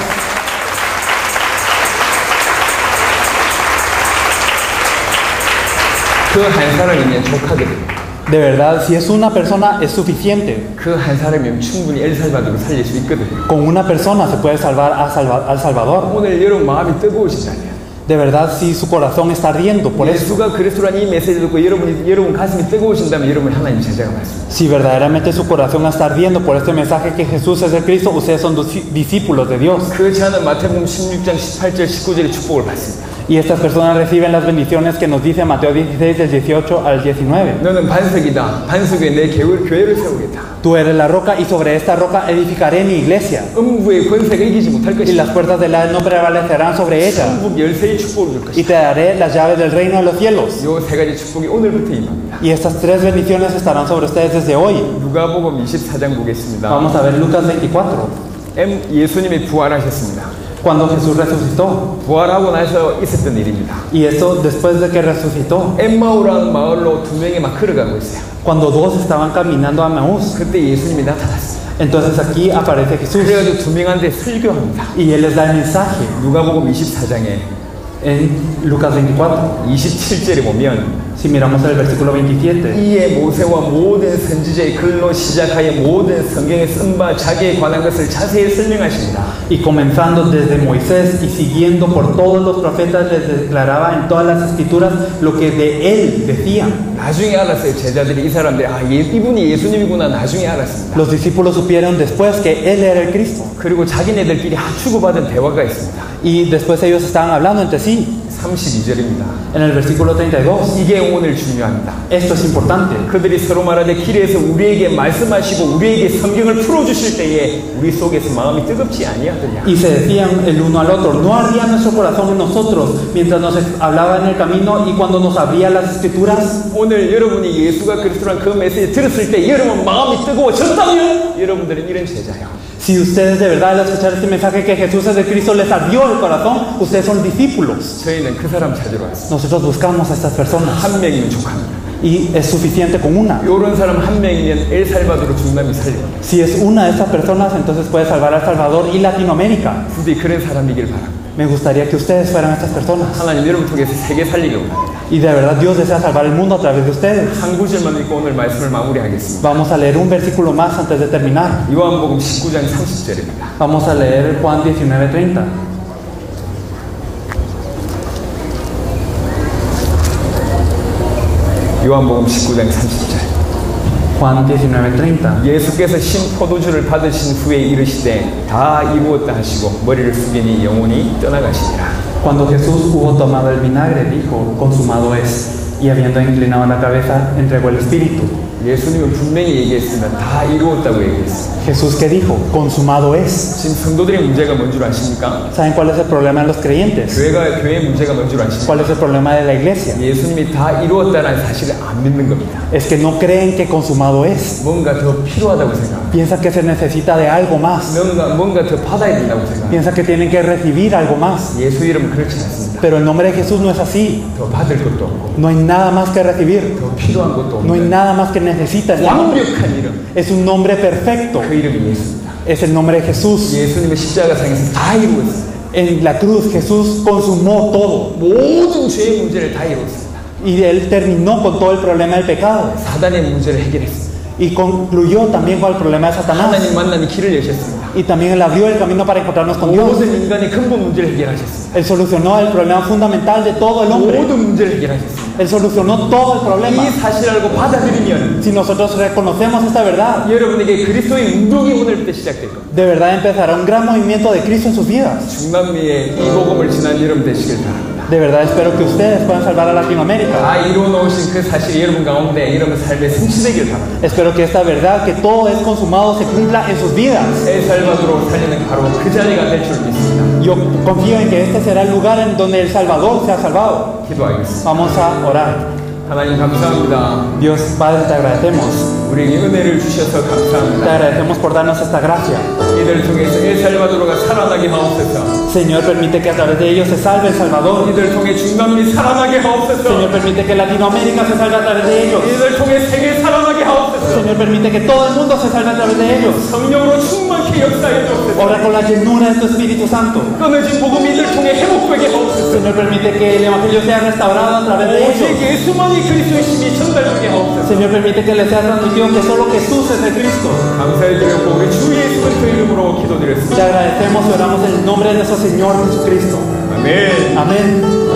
[SPEAKER 1] 그 한 사람이면 족하거든요.
[SPEAKER 2] De verdad, si es una persona es suficiente.
[SPEAKER 1] 그 한 사람이면 충분히 엘살바도르 살릴 수 있거든요.
[SPEAKER 2] Con una persona se puede salvar al Salvador.
[SPEAKER 1] 오늘 여러분 마음이 뜨거우시다면
[SPEAKER 2] De verdad, si su corazón está ardiendo por eso.
[SPEAKER 1] 예수가 그리스도라는 이 메시지를 듣고 여러분 가슴이 뜨거우신다면 여러분 하나님 제자가 맞습니다.
[SPEAKER 2] Si verdaderamente su corazón está ardiendo por este mensaje que Jesús es el Cristo, ustedes son discípulos de Dios.
[SPEAKER 1] 그 자는 마태복음 16장 18절 19절의 축복을 받습니다.
[SPEAKER 2] Y estas personas reciben las bendiciones que nos dice Mateo 16, del 18 al 19.
[SPEAKER 1] 너는 반석이다. 반석 위에 내 교회를 세우겠다.
[SPEAKER 2] Tú eres la roca y sobre esta roca edificaré mi iglesia.
[SPEAKER 1] 음부의 권세가 이기지 못할
[SPEAKER 2] Y las
[SPEAKER 1] 것이다.
[SPEAKER 2] puertas del Hades no prevalecerán sobre ella.
[SPEAKER 1] 천국 열쇠의 축복을 줄
[SPEAKER 2] Y
[SPEAKER 1] 것이다.
[SPEAKER 2] te daré las llaves del reino de los cielos.
[SPEAKER 1] 요 세 가지 축복이 오늘부터 임합니다.
[SPEAKER 2] Y estas tres bendiciones estarán sobre ustedes desde hoy.
[SPEAKER 1] 누가복음 24장 보겠습니다.
[SPEAKER 2] Vamos a ver Lucas 24.
[SPEAKER 1] 예수님이 부활하셨습니다.
[SPEAKER 2] Cuando Jesús resucitó.
[SPEAKER 1] 부활하고 나서 있었던 일입니다.
[SPEAKER 2] Y esto después de que resucitó.
[SPEAKER 1] 엠마오라는 마을로 두 명이 막 걸어가고 있어요.
[SPEAKER 2] Cuando dos estaban caminando a Maús.
[SPEAKER 1] 그때 예수님이 나타났습니다.
[SPEAKER 2] Entonces aquí aparece Jesús.
[SPEAKER 1] 그래가지고 두 명한테 설교합니다.
[SPEAKER 2] Y Él les da el mensaje.
[SPEAKER 1] 누가복음 24장에
[SPEAKER 2] En Lucas 24.
[SPEAKER 1] 27절에 보면
[SPEAKER 2] Si miramos el versículo 27.
[SPEAKER 1] 이에 모세와 모든 선지자의 글로 시작하여 모든 성경에 쓴 바 자기에 관한 것을 자세히 설명하십니다.
[SPEAKER 2] Y comenzando desde Moisés y siguiendo por todos los profetas, les declaraba en todas las escrituras lo que de él decían.
[SPEAKER 1] 나중에 알았어요. 제자들이 이 사람들이 이분이 예수님이구나 나중에 알았습니다.
[SPEAKER 2] Los discípulos supieron después que él era el Cristo.
[SPEAKER 1] 그리고 자기네들끼리 주고받은 대화가 있습니다.
[SPEAKER 2] Y después ellos estaban hablando entre sí.
[SPEAKER 1] 32절입니다.
[SPEAKER 2] En el versículo 32.
[SPEAKER 1] 이게 오늘 중요합니다.
[SPEAKER 2] Esto es importante.
[SPEAKER 1] 그들이 서로 말하되 길에서 우리에게 말씀하시고 우리에게 성경을 풀어주실 때에 우리 속에서 마음이 뜨겁지 아니하더냐.
[SPEAKER 2] Y se decían el uno al otro, no ardía nuestro corazón en nosotros mientras nos hablaba en el camino y cuando nos abría las escrituras.
[SPEAKER 1] 오늘 여러분이 예수가 그리스도라는 그 메시지 들었을 때 여러분 마음이 뜨거워졌다면 여러분들은 이런 제자예요.
[SPEAKER 2] Si ustedes de verdad al escuchar este mensaje que Jesús es de Cristo les ardió el corazón, ustedes son discípulos.
[SPEAKER 1] 저희는 그 사람 찾으러 왔습니다.
[SPEAKER 2] Nosotros buscamos a estas personas.
[SPEAKER 1] 한 명이면 족합니다.
[SPEAKER 2] y es suficiente con una.
[SPEAKER 1] 이런 사람 한 명이면 엘살바도르 중남미 살려.
[SPEAKER 2] Si es una de estas personas, entonces puede salvar a El Salvador y Latinoamérica.
[SPEAKER 1] 부디 그런 사람이길 바랍니다.
[SPEAKER 2] Me gustaría que ustedes fueran estas personas.
[SPEAKER 1] 하나님 여러분 통해서 세계 살리길 원합니다.
[SPEAKER 2] Y de verdad Dios desea salvar el mundo a través de ustedes.
[SPEAKER 1] 한 구절만 읽고 오늘 말씀을 마무리하겠습니다.
[SPEAKER 2] Vamos a leer un versículo más antes de terminar.
[SPEAKER 1] 요한복음 19장 30절입니다.
[SPEAKER 2] Vamos a leer Juan 19:30.
[SPEAKER 1] 요한복음 19장 30절.
[SPEAKER 2] Juan 19:30.
[SPEAKER 1] 예수께서 신 포도주를 받으신 후에 이르시되 다 이루었다 하시고 머리를 숙이니 영혼이 떠나가시니라.
[SPEAKER 2] Cuando Jesús hubo tomado el vinagre, dijo, consumado es. Y habiendo inclinado la cabeza, entregó el espíritu.
[SPEAKER 1] 예수님은 분명히 얘기했습니다. 다 이루었다고 얘기했습니다.
[SPEAKER 2] Jesús que dijo, consumado es.
[SPEAKER 1] 지금 성도들의 문제가 뭔 줄 아십니까?
[SPEAKER 2] ¿Saben cuál es el problema de los creyentes?
[SPEAKER 1] 교회 문제가 뭔 줄 아십니까?
[SPEAKER 2] ¿Cuál es el problema de la iglesia?
[SPEAKER 1] 예수님이 다 이루었다는 사실을 안 믿는 겁니다.
[SPEAKER 2] Es que no creen que consumado es.
[SPEAKER 1] 뭔가 더 필요하다고 생각합니다.
[SPEAKER 2] Piensa que se necesita de algo más.
[SPEAKER 1] 뭔가 더 받아야 된다고 생각합니다.
[SPEAKER 2] Piensa que tienen que recibir algo más.
[SPEAKER 1] 예수 이름은 그렇지 않습니다.
[SPEAKER 2] Pero el nombre de Jesús no es así.
[SPEAKER 1] 더 받을 것도 없고
[SPEAKER 2] No hay nada más que recibir.
[SPEAKER 1] 더 필요한 것도
[SPEAKER 2] No hay
[SPEAKER 1] 없는
[SPEAKER 2] nada más que necesita. Este nombre
[SPEAKER 1] 완벽한 이름.
[SPEAKER 2] es un nombre perfecto.
[SPEAKER 1] 그 이름이 예수입니다.
[SPEAKER 2] Es el nombre de Jesús.
[SPEAKER 1] 예수님의 십자가상에서 다 이루었습니다.
[SPEAKER 2] En la cruz Jesús consumó todo.
[SPEAKER 1] 모든 죄의 문제를 다 이루었습니다.
[SPEAKER 2] Y Él terminó con todo el problema del pecado.
[SPEAKER 1] 사단의 문제를 해결했습니다.
[SPEAKER 2] Y concluyó también con el problema de Satanás.
[SPEAKER 1] 하나님 만나는 길을 여셨습니다.
[SPEAKER 2] Y también Él abrió el camino para encontrarnos con Dios.
[SPEAKER 1] 모든 인간의 근본 문제를 해결하셨습니다.
[SPEAKER 2] Él solucionó el problema fundamental de todo el hombre.
[SPEAKER 1] 모든 문제를 해결하셨습니다.
[SPEAKER 2] Él solucionó todo el problema.
[SPEAKER 1] 이 사실을 알고 받아들이면
[SPEAKER 2] Si nosotros reconocemos esta verdad,
[SPEAKER 1] 여러분에게 그리스도의 운동이 오늘부터 시작될 겁니다.
[SPEAKER 2] de verdad empezará un gran movimiento de Cristo en sus vidas.
[SPEAKER 1] 중남미의 이 복음을 지난 여러분 되시길 바랍니다.
[SPEAKER 2] De verdad espero que ustedes puedan salvar a Latinoamérica.
[SPEAKER 1] 다 이루어놓으신 그 사실이 여러분 가운데 여러분 삶에 성취되길 바랍니다.
[SPEAKER 2] Espero que esta verdad, que todo es consumado, se cumpla en sus vidas.
[SPEAKER 1] 엘살바도르 살리는 바로 그 자리가 될 줄 믿습니다.
[SPEAKER 2] Yo confío en que este será el lugar en donde El Salvador sea salvado.
[SPEAKER 1] 기도하겠습니다.
[SPEAKER 2] Vamos a orar.
[SPEAKER 1] 하나님 감사합니다.
[SPEAKER 2] Dios Padre, te agradecemos.
[SPEAKER 1] 우리에게 은혜를 주셔서
[SPEAKER 2] Te
[SPEAKER 1] 감사합니다.
[SPEAKER 2] agradecemos por darnos esta gracia.
[SPEAKER 1] 이들을 통해서 엘살바도르가 살아나게 하옵소서.
[SPEAKER 2] Señor, permite que a través de ellos se salve El Salvador.
[SPEAKER 1] 이들을 통해 중남미 살아나게 하옵소서.
[SPEAKER 2] Señor, permite que Latinoamérica se salga a través de ellos.
[SPEAKER 1] 이들을 통해 세계 살아나게 하옵소서.
[SPEAKER 2] Señor, permite que todo el mundo se salve a través de ellos.
[SPEAKER 1] 성령으로 충만케 역사해 주옵소서.
[SPEAKER 2] Ora con la llenura de tu Espíritu Santo.
[SPEAKER 1] 끊어진 복음이 이들 통해 회복되게 하옵소서.
[SPEAKER 2] Señor, permite que el Evangelio sea restaurado a través de ellos.
[SPEAKER 1] 오직 예수만이 그리스도의 힘이 전달되게 하옵소서.
[SPEAKER 2] Señor, permite que les sea transmitido que solo Jesús es el Cristo.
[SPEAKER 1] 감사드리고 우리 주 예수 그리스도의 이름으로
[SPEAKER 2] Te
[SPEAKER 1] 기도드렸습니다.
[SPEAKER 2] agradecemos y oramos en el nombre de nuestro Señor Jesucristo.
[SPEAKER 1] 아멘.
[SPEAKER 2] Amén.